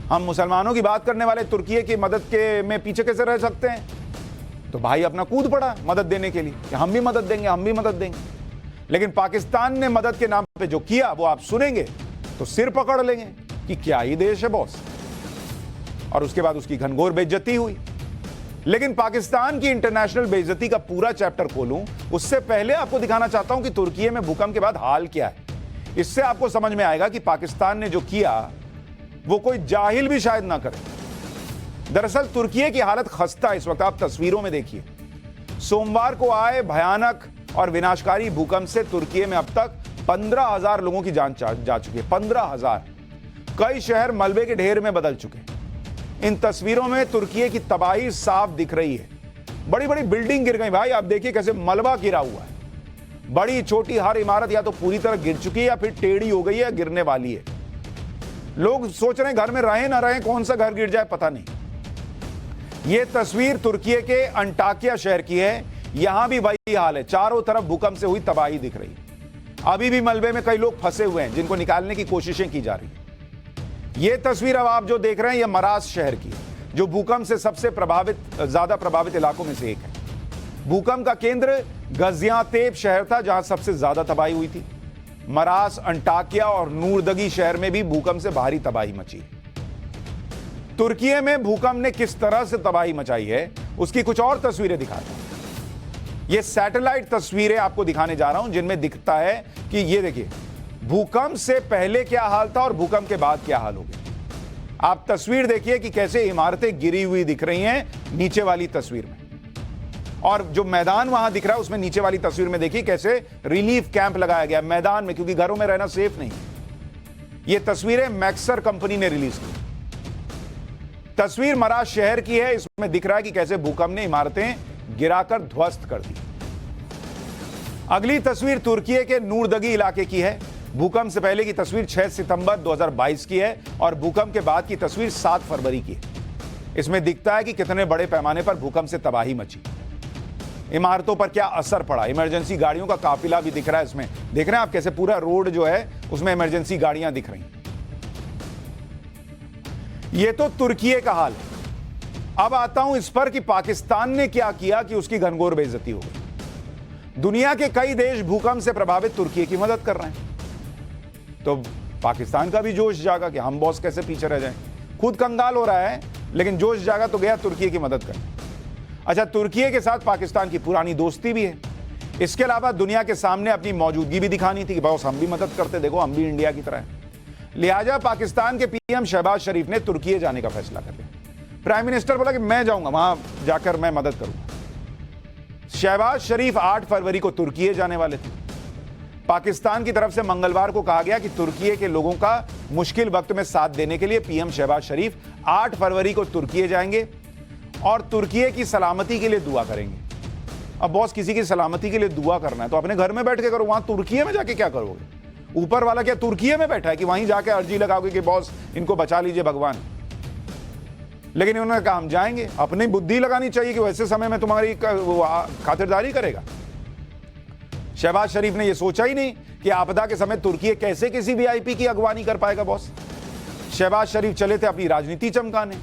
S1: हम मुसलमानों की बात करने वाले तुर्की की मदद के में पीछे कैसे रह सकते हैं। तो भाई अपना कूद पड़ा मदद देने के लिए कि हम भी मदद देंगे, हम भी मदद देंगे। लेकिन पाकिस्तान ने मदद के नाम पे जो किया वो आप सुनेंगे तो सिर पकड़ लेंगे कि क्या ही देश है बॉस। और उसके बाद उसकी घनघोर बेइज्जती हुई। लेकिन पाकिस्तान की इंटरनेशनल बेइज्जती का पूरा चैप्टर खोलूं उससे पहले आपको दिखाना चाहता हूं कि तुर्की में भूकंप के बाद हाल क्या है। इससे आपको समझ में आएगा कि पाकिस्तान ने जो किया वो कोई जाहिल भी शायद ना करे। दरअसल तुर्की की हालत खस्ता है इस वक्त। आप तस्वीरों में देखिए, सोमवार को आए भयानक और विनाशकारी भूकंप से तुर्की में अब तक 15,000 लोगों की जान जा चुकी है। 15,000। कई शहर मलबे के ढेर में बदल चुके हैं। इन तस्वीरों में तुर्की की तबाही साफ दिख रही है। बड़ी बड़ी बिल्डिंग गिर गई भाई, आप देखिए कैसे मलबा गिरा हुआ है। बड़ी छोटी हर इमारत या तो पूरी तरह गिर चुकी है या फिर टेढ़ी हो गई है, गिरने वाली है। लोग सोच रहे हैं घर में रहें ना रहें, कौन सा घर गिर जाए पता नहीं। यह तस्वीर तुर्की के अंटाकिया शहर की है। यहां भी वही हाल है, चारों तरफ भूकंप से हुई तबाही दिख रही है। अभी भी मलबे में कई लोग फंसे हुए हैं जिनको निकालने की कोशिशें की जा रही है। यह तस्वीर अब आप जो देख रहे हैं यह मरास शहर की है, जो भूकंप से सबसे ज्यादा प्रभावित इलाकों में से एक है। भूकंप का केंद्र गाजियांतेप शहर था जहां सबसे ज्यादा तबाही हुई थी। मरास, अंटाकिया और नूरदगी शहर में भी भूकंप से भारी तबाही मची। तुर्की में भूकंप ने किस तरह से तबाही मचाई है उसकी कुछ और तस्वीरें दिखाता हूं। ये सैटेलाइट तस्वीरें आपको दिखाने जा रहा हूं जिनमें दिखता है कि ये देखिए भूकंप से पहले क्या हाल था और भूकंप के बाद क्या हाल हो गया। आप तस्वीर देखिए कि कैसे इमारतें गिरी हुई दिख रही हैं नीचे वाली तस्वीर में, और जो मैदान वहां दिख रहा है उसमें नीचे वाली तस्वीर में देखिए कैसे रिलीफ कैंप लगाया गया मैदान में, क्योंकि घरों में रहना सेफ नहीं। ये तस्वीरें मैक्सर कंपनी ने रिलीज की। तस्वीर मराश शहर की है। इसमें दिख रहा है कि कैसे भूकंप ने इमारतें गिराकर ध्वस्त कर दी। अगली तस्वीर तुर्की के नूरदगी इलाके की है। भूकंप से पहले की तस्वीर 6 सितंबर 2022 की है और भूकंप के बाद की तस्वीर 7 फरवरी की है। इसमें दिखता है कि कितने बड़े पैमाने पर भूकंप से तबाही मची, इमारतों पर क्या असर पड़ा। इमरजेंसी गाड़ियों का काफिला भी दिख रहा है। इसमें देख रहे हैं आप कैसे पूरा रोड जो है उसमें इमरजेंसी गाड़ियां दिख रही हैं। यह तो तुर्की का हाल है। अब आता हूं इस पर कि पाकिस्तान ने क्या किया कि उसकी घनघोर बेइज्जती हो गई। दुनिया के कई देश भूकंप से प्रभावित तुर्की की मदद कर रहे हैं, तो पाकिस्तान का भी जोश जागा कि हम बॉस कैसे पीछे रह जाएं। खुद कंगाल हो रहा है लेकिन जोश जागा तो गया तुर्की की मदद कर। अच्छा, तुर्की के साथ पाकिस्तान की पुरानी दोस्ती भी है। इसके अलावा दुनिया के सामने अपनी मौजूदगी भी दिखानी थी कि बॉस हम भी मदद करते, देखो हम भी इंडिया की तरह हैं। लिहाजा पाकिस्तान के पीएम शहबाज शरीफ ने तुर्की जाने का फैसला कर लिया। प्राइम मिनिस्टर बोला कि मैं जाऊंगा, वहां जाकर मैं मदद करूंगा। शहबाज शरीफ 8 फरवरी को तुर्की जाने वाले थे। पाकिस्तान की तरफ से मंगलवार को कहा गया कि तुर्की के लोगों का मुश्किल वक्त में साथ देने के लिए पीएम शहबाज शरीफ 8 फरवरी को तुर्की जाएंगे और तुर्की की सलामती के लिए दुआ करेंगे। अब बॉस किसी की सलामती के लिए दुआ करना है तो अपने घर में बैठ के करो, वहां तुर्की में जाके क्या करोगे? ऊपर वाला क्या तुर्की में बैठा है कि वहीं जाके अर्जी लगाओगे कि बॉस इनको बचा लीजिए भगवान? लेकिन उन्होंने कहा हम जाएंगे। अपनी बुद्धि लगानी चाहिए कि वैसे समय में तुम्हारी खातिरदारी करेगा। शहबाज शरीफ ने यह सोचा ही नहीं कि आपदा के समय तुर्की कैसे किसी वीआईपी की अगवानी कर पाएगा। बॉस शहबाज शरीफ चले थे अपनी राजनीति चमकाने,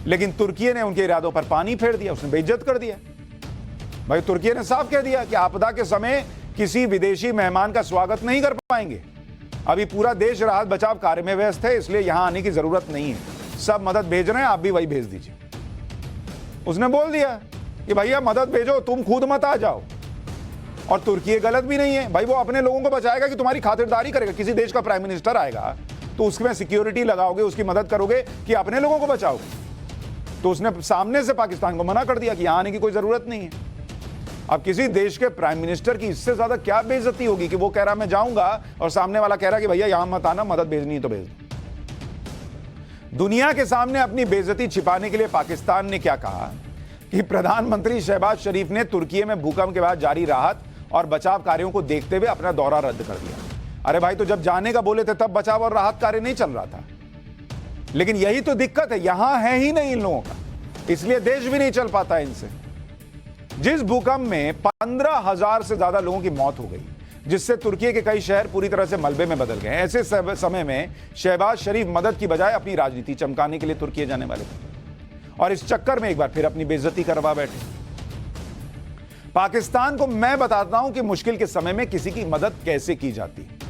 S1: लेकिन तुर्की ने उनके इरादों पर पानी फेर दिया, उसने बेइज्जत कर दिया। भाई तुर्की ने साफ कह दिया कि आपदा के समय किसी विदेशी मेहमान का स्वागत नहीं कर पाएंगे। अभी पूरा देश राहत बचाव कार्य में व्यस्त है, इसलिए यहां आने की जरूरत नहीं है। सब मदद भेज रहे हैं, आप भी वही भेज दीजिए। उसने बोल दिया कि भैया मदद भेजो, तुम खुद मत आ जाओ। और तुर्की गलत भी नहीं है भाई, वो अपने लोगों को बचाएगा कि तुम्हारी खातिरदारी करेगा। किसी देश का प्राइम मिनिस्टर आएगा तो उसमें सिक्योरिटी लगाओगे, उसकी मदद करोगे कि अपने लोगों को बचाओगे। तो उसने सामने से पाकिस्तान को मना कर दिया कि यहां आने की कोई जरूरत नहीं है। अब किसी देश के प्राइम मिनिस्टर की इससे ज्यादा क्या बेइज्जती होगी कि वो कह रहा मैं जाऊंगा और सामने वाला कह रहा कि भैया यहां मत आना, मदद भेजनी है तो भेज दो। दुनिया के सामने अपनी बेइज्जती छिपाने के लिए पाकिस्तान ने क्या कहा कि प्रधानमंत्री शहबाज शरीफ ने तुर्की में भूकंप के बाद जारी राहत और बचाव कार्यों को देखते हुए अपना दौरा रद्द कर दिया। अरे भाई, तो जब जाने का बोले थे तब बचाव और राहत कार्य नहीं चल रहा था। लेकिन यही तो दिक्कत है, यहां है ही नहीं इन लोगों का, इसलिए देश भी नहीं चल पाता इनसे। जिस भूकंप में 15,000 से ज्यादा लोगों की मौत हो गई, जिससे तुर्की के कई शहर पूरी तरह से मलबे में बदल गए, ऐसे समय में शहबाज शरीफ मदद की बजाय अपनी राजनीति चमकाने के लिए तुर्की जाने वाले थे और इस चक्कर में एक बार फिर अपनी बेइज्जती करवा बैठे। पाकिस्तान को मैं बताता हूं कि मुश्किल के समय में किसी की मदद कैसे की जाती है।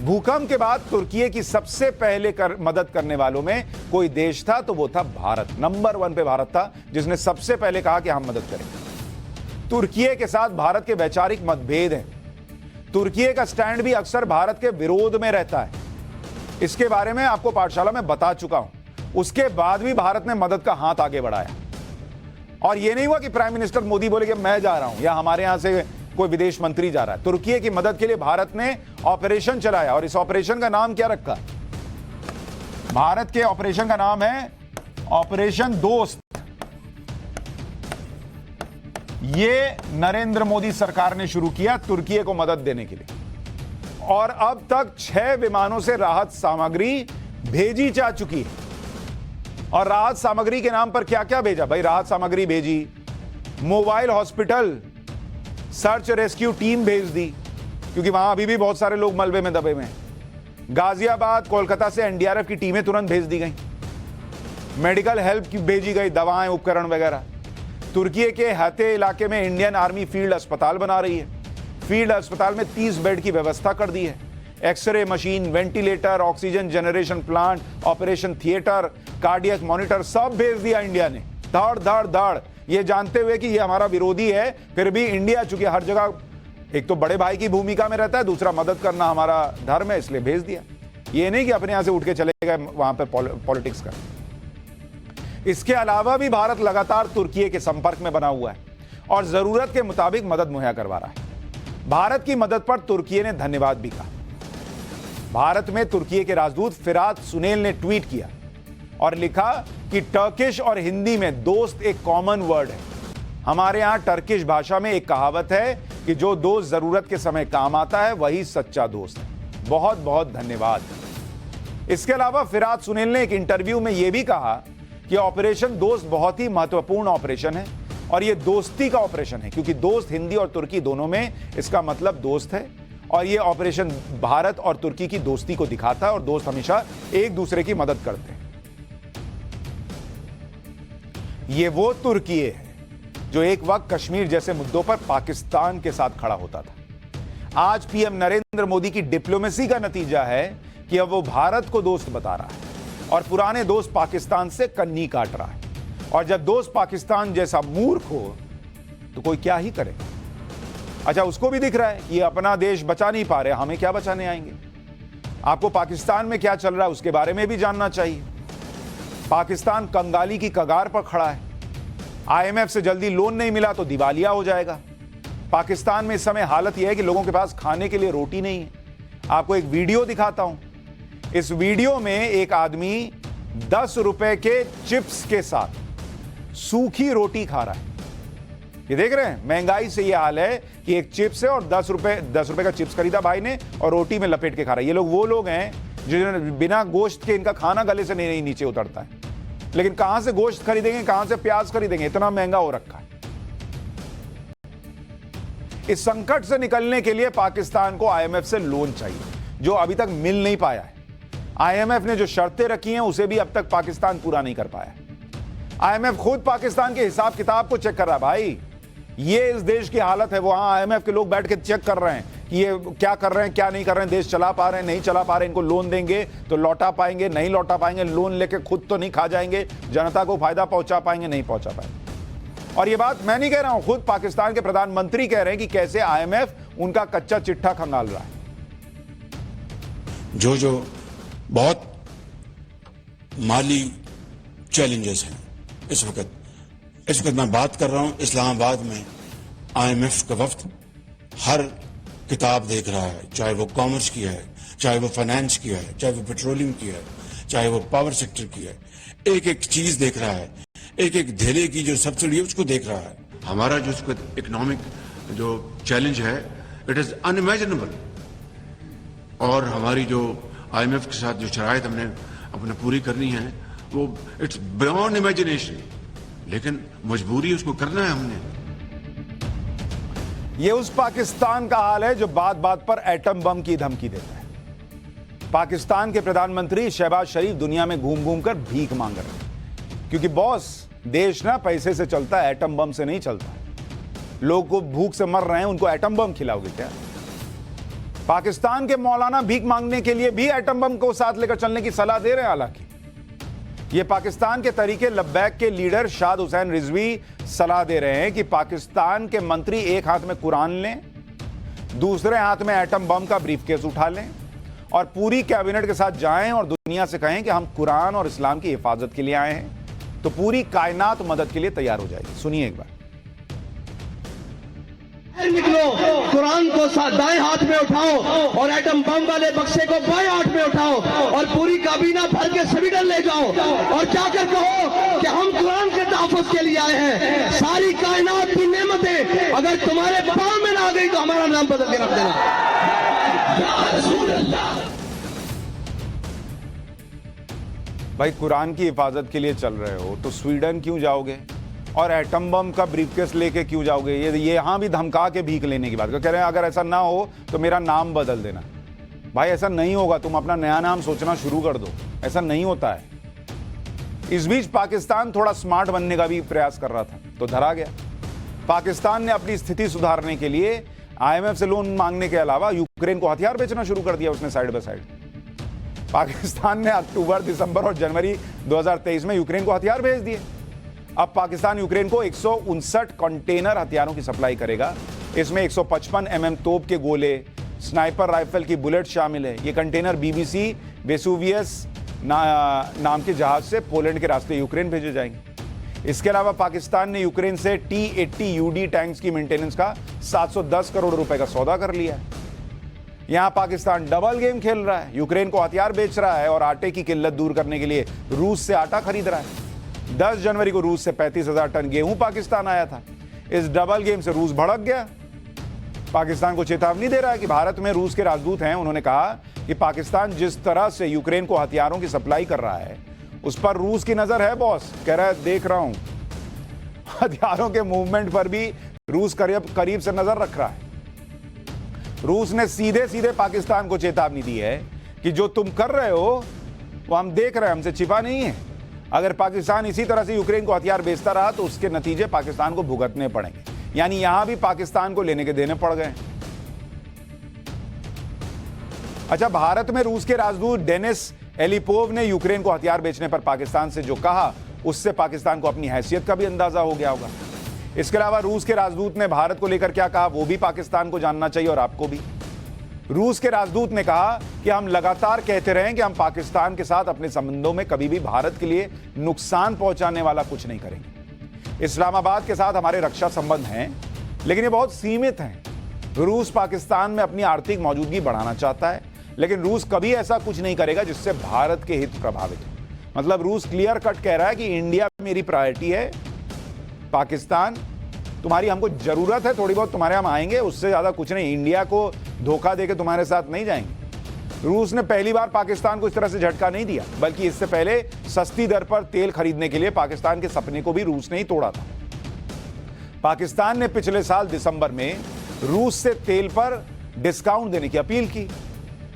S1: भूकंप के बाद तुर्की की सबसे पहले मदद करने वालों में कोई देश था तो वो था भारत। नंबर 1 पे भारत था, जिसने सबसे पहले कहा कि हम मदद करेंगे। तुर्की के साथ भारत के वैचारिक मतभेद हैं। तुर्की का स्टैंड भी अक्सर भारत के विरोध में रहता है। इसके बारे में आपको पाठशाला में बता चुका हूं। उसके बाद भी भारत ने मदद का हाथ आगे बढ़ाया और यह नहीं हुआ कि प्राइम मिनिस्टर मोदी बोले कि मैं जा रहा हूं या हमारे यहां से कोई विदेश मंत्री जा रहा है। तुर्की की मदद के लिए भारत ने ऑपरेशन चलाया और इस ऑपरेशन का नाम क्या रखा? भारत के ऑपरेशन का नाम है ऑपरेशन दोस्त। ये नरेंद्र मोदी सरकार ने शुरू किया तुर्की को मदद देने के लिए और अब तक 6 विमानों से राहत सामग्री भेजी जा चुकी है। और राहत सामग्री के नाम पर क्या क्या भेजा भाई? राहत सामग्री भेजी, mobile hospital, search rescue team भेज दी क्योंकि वहां अभी भी बहुत सारे लोग मलबे में दबे हुए हैं। गाजियाबाद, कोलकाता से एनडीआरएफ की टीमें तुरंत भेज दी गई। मेडिकल हेल्प की भेजी गई, दवाएं, उपकरण वगैरह। तुर्की के हते इलाके में इंडियन आर्मी फील्ड अस्पताल बना रही है। फील्ड अस्पताल में 30 बेड की व्यवस्था कर दी है। X ray machine, ventilator, oxygen generation plant, operation theatre, cardiac monitor सब भेज दिया इंडिया ने। धड़ धड़ धड़, ये जानते हुए कि ये हमारा विरोधी है, फिर भी इंडिया चूंकि हर जगह एक तो बड़े भाई की भूमिका में रहता है, दूसरा मदद करना हमारा धर्म है, इसलिए भेज दिया। ये नहीं कि अपने यहां से उठ के चले गए वहां पर पॉलिटिक्स का। इसके अलावा भी भारत लगातार तुर्की के संपर्क में बना हुआ है और जरूरत के मुताबिक मदद मुहैया करवा रहा है। भारत की मदद पर तुर्की ने धन्यवाद भी कहा। भारत में तुर्की के राजदूत फिरात सुनेल ने ट्वीट किया और लिखा कि टर्किश और हिंदी में दोस्त एक कॉमन वर्ड है। हमारे यहां टर्किश भाषा में एक कहावत है कि जो दोस्त जरूरत के समय काम आता है वही सच्चा दोस्त है। बहुत बहुत धन्यवाद। इसके अलावा फिराद सुनील ने एक इंटरव्यू में यह भी कहा कि ऑपरेशन दोस्त बहुत ही महत्वपूर्ण ऑपरेशन है और यह दोस्ती का ऑपरेशन है, क्योंकि दोस्त हिंदी और तुर्की दोनों में इसका मतलब दोस्त है और यह ऑपरेशन भारत और तुर्की की दोस्ती को दिखाता है और दोस्त हमेशा एक दूसरे की मदद करते हैं। यह वो तुर्की है जो एक वक्त कश्मीर जैसे मुद्दों पर पाकिस्तान के साथ खड़ा होता था। आज पीएम नरेंद्र मोदी की डिप्लोमेसी का नतीजा है कि अब वो भारत को दोस्त बता रहा है और पुराने दोस्त पाकिस्तान से कन्नी काट रहा है। और जब दोस्त पाकिस्तान जैसा मूर्ख हो तो कोई क्या ही करे। अच्छा, उसको भी दिख रहा है कि ये अपना देश बचा नहीं पा रहे, हमें क्या बचाने आएंगे। आपको पाकिस्तान में क्या चल रहा है उसके बारे में भी जानना चाहिए। पाकिस्तान कंगाली की कगार पर खड़ा है। आईएमएफ से जल्दी लोन नहीं मिला तो दिवालिया हो जाएगा। पाकिस्तान में इस समय हालत यह है कि लोगों के पास खाने के लिए रोटी नहीं है। आपको एक वीडियो दिखाता हूं। इस वीडियो में एक आदमी 10 रुपए के चिप्स के साथ सूखी रोटी खा रहा है। ये देख रहे हैं, महंगाई से ये हाल है कि एक चिप्स है और 10 रुपए का चिप्स खरीदा भाई ने और रोटी में लपेट के खा रहा है। ये लोग वो लोग हैं जिन्होंने बिना गोश्त के इनका खाना गले से नहीं नीचे उतरता है। लेकिन कहां से गोश्त खरीदेंगे, कहां से प्याज खरीदेंगे, इतना महंगा हो रखा है। इस संकट से निकलने के लिए पाकिस्तान को आईएमएफ से लोन चाहिए, जो अभी तक मिल नहीं पाया है। आईएमएफ ने जो शर्तें रखी हैं उसे भी अब तक पाकिस्तान पूरा नहीं कर पाया। आईएमएफ खुद पाकिस्तान के हिसाब किताब को चेक कर रहा है। भाई, ये इस देश की हालत है, वहां आईएमएफ के लोग बैठ के चेक कर रहे हैं कि ये क्या कर रहे हैं, क्या नहीं कर रहे हैं, देश चला पा रहे हैं, नहीं चला पा रहे हैं, इनको लोन देंगे तो लौटा पाएंगे, नहीं लौटा पाएंगे, लोन लेके खुद तो नहीं खा जाएंगे, जनता को फायदा पहुंचा पाएंगे, नहीं पहुंचा पाएंगे। और ये बात मैं नहीं कह रहा हूं, खुद पाकिस्तान के प्रधानमंत्री कह रहे हैं कि कैसे आईएमएफ उनका कच्चा चिट्ठा खंगाल रहा है।
S4: जो बहुत माली चैलेंजेस हैं इस वक्त मैं बात कर रहा हूं। इस्लामाबाद में आईएमएफ का वफ्द हर किताब देख रहा है, चाहे वो कॉमर्स की है, चाहे वो फाइनेंस की है, चाहे वो पेट्रोलियम की है, चाहे वो पावर सेक्टर की है। एक एक चीज देख रहा है, एक एक धेले की जो सब्सिडी है उसको देख रहा है। हमारा जो इकोनॉमिक जो चैलेंज है इट इज अनइमेजिनेबल, और हमारी जो आईएमएफ के साथ जो शराइत हमने अपने पूरी करनी है वो इट्स बियॉन्ड इमेजिनेशन, लेकिन मजबूरी उसको करना है हमने।
S1: यह उस पाकिस्तान का हाल है जो बात बात पर एटम बम की धमकी देता है। पाकिस्तान के प्रधानमंत्री शहबाज शरीफ दुनिया में घूम घूम कर भीख मांग रहे हैं, क्योंकि बॉस, देश ना पैसे से चलता है, एटम बम से नहीं चलता। लोग को भूख से मर रहे हैं, उनको एटम बम खिलाओगे क्या? पाकिस्तान के मौलाना भीख मांगने के लिए भी एटम बम को साथ लेकर चलने की सलाह दे रहे हैं। हालांकि ये पाकिस्तान के तरीके लब्बैक के लीडर शाद हुसैन रिजवी सलाह दे रहे हैं कि पाकिस्तान के मंत्री एक हाथ में कुरान लें, दूसरे हाथ में एटम बम का ब्रीफकेस उठा लें और पूरी कैबिनेट के साथ जाएं और दुनिया से कहें कि हम कुरान और इस्लाम की हिफाजत के लिए आए हैं, तो पूरी कायनात मदद के लिए तैयार हो जाएगी। सुनिए एक बार।
S5: निकलो, कुरान को दाएं हाथ में उठाओ और एटम बम वाले बक्से को बाएं हाथ में उठाओ और पूरी काबीना भर के स्वीडन ले जाओ और जाकर कहो कि हम कुरान के तहफ़्फ़ुज़ के लिए आए हैं। सारी कायनात की नेमतें अगर तुम्हारे पाँव में ना आ गई तो हमारा नाम बदल के रख देना।
S1: भाई, कुरान की हिफाजत के लिए चल रहे हो तो स्वीडन क्यों जाओगे और एटम बम का ब्रीफकेस लेके क्यों जाओगे? ये यहां भी धमका के भीख लेने की बात कह रहे हैं। अगर ऐसा ना हो तो मेरा नाम बदल देना। भाई, ऐसा नहीं होगा, तुम अपना नया नाम सोचना शुरू कर दो। ऐसा नहीं होता है। इस बीच पाकिस्तान थोड़ा स्मार्ट बनने का भी प्रयास कर रहा था तो धरा गया। पाकिस्तान ने अपनी स्थिति सुधारने के लिए आईएमएफ से लोन मांगने के अलावा यूक्रेन को हथियार बेचना शुरू कर दिया उसने साइड बाय साइड। पाकिस्तान ने अक्टूबर, दिसंबर और जनवरी 2023 में यूक्रेन को हथियार भेज दिए। अब पाकिस्तान यूक्रेन को 159 कंटेनर हथियारों की सप्लाई करेगा। इसमें 155 mm तोप के गोले, स्नाइपर राइफल की बुलेट शामिल है। ये कंटेनर BBC वेसुवियस नाम के जहाज से पोलैंड के रास्ते यूक्रेन भेजे जाएंगे। इसके अलावा पाकिस्तान ने यूक्रेन से T-80 UD टैंक्स की मेंटेनेंस का 710 करोड़ रुपए का सौदा कर लिया है। यहां पाकिस्तान डबल गेम खेल रहा है, यूक्रेन को हथियार बेच रहा है और आटे की किल्लत दूर करने के लिए रूस से आटा खरीद रहा है। 10 जनवरी को रूस से 35,000 टन गेहूं पाकिस्तान आया था। इस डबल गेम से रूस भड़क गया, पाकिस्तान को चेतावनी दे रहा है कि भारत में रूस के राजदूत हैं। उन्होंने कहा कि पाकिस्तान जिस तरह से यूक्रेन को हथियारों की सप्लाई कर रहा है उस पर रूस की नजर है बॉस। कह रहा है देख रहा हूं, हथियारों के मूवमेंट पर भी रूस करीब से नजर रख रहा है। रूस ने सीधे सीधे पाकिस्तान को चेतावनी दी है कि जो तुम कर रहे हो वो हम देख रहे हैं, हमसे छिपा नहीं है। अगर पाकिस्तान इसी तरह से यूक्रेन को हथियार बेचता रहा तो उसके नतीजे पाकिस्तान को भुगतने पड़ेंगे। यानी यहां भी पाकिस्तान को लेने के देने पड़ गए। अच्छा, भारत में रूस के राजदूत डेनिस एलिपोव ने यूक्रेन को हथियार बेचने पर पाकिस्तान से जो कहा उससे पाकिस्तान को अपनी हैसियत का भी अंदाजा हो गया होगा। इसके अलावा रूस के राजदूत ने भारत को लेकर क्या कहा वो भी पाकिस्तान को जानना चाहिए और आपको भी। रूस के राजदूत ने कहा कि हम लगातार कहते रहे कि हम पाकिस्तान के साथ अपने संबंधों में कभी भी भारत के लिए नुकसान पहुंचाने वाला कुछ नहीं करेंगे। इस्लामाबाद के साथ हमारे रक्षा संबंध हैं, लेकिन ये बहुत सीमित हैं। रूस पाकिस्तान में अपनी आर्थिक मौजूदगी बढ़ाना चाहता है, लेकिन रूस कभी ऐसा कुछ नहीं करेगा जिससे भारत के हित प्रभावित हो। मतलब रूस क्लियर कट कह रहा है कि इंडिया मेरी प्रायोरिटी है, पाकिस्तान तुम्हारी हमको जरूरत है, थोड़ी बहुत तुम्हारे हम आएंगे, उससे ज्यादा कुछ नहीं। इंडिया को धोखा देके तुम्हारे साथ नहीं जाएंगे। रूस ने पहली बार पाकिस्तान को इस तरह से झटका नहीं दिया, बल्कि इससे पहले सस्ती दर पर तेल खरीदने के लिए पाकिस्तान के सपने को भी रूस ने ही तोड़ा था। पाकिस्तान ने पिछले साल दिसंबर में रूस से तेल पर डिस्काउंट देने की अपील की।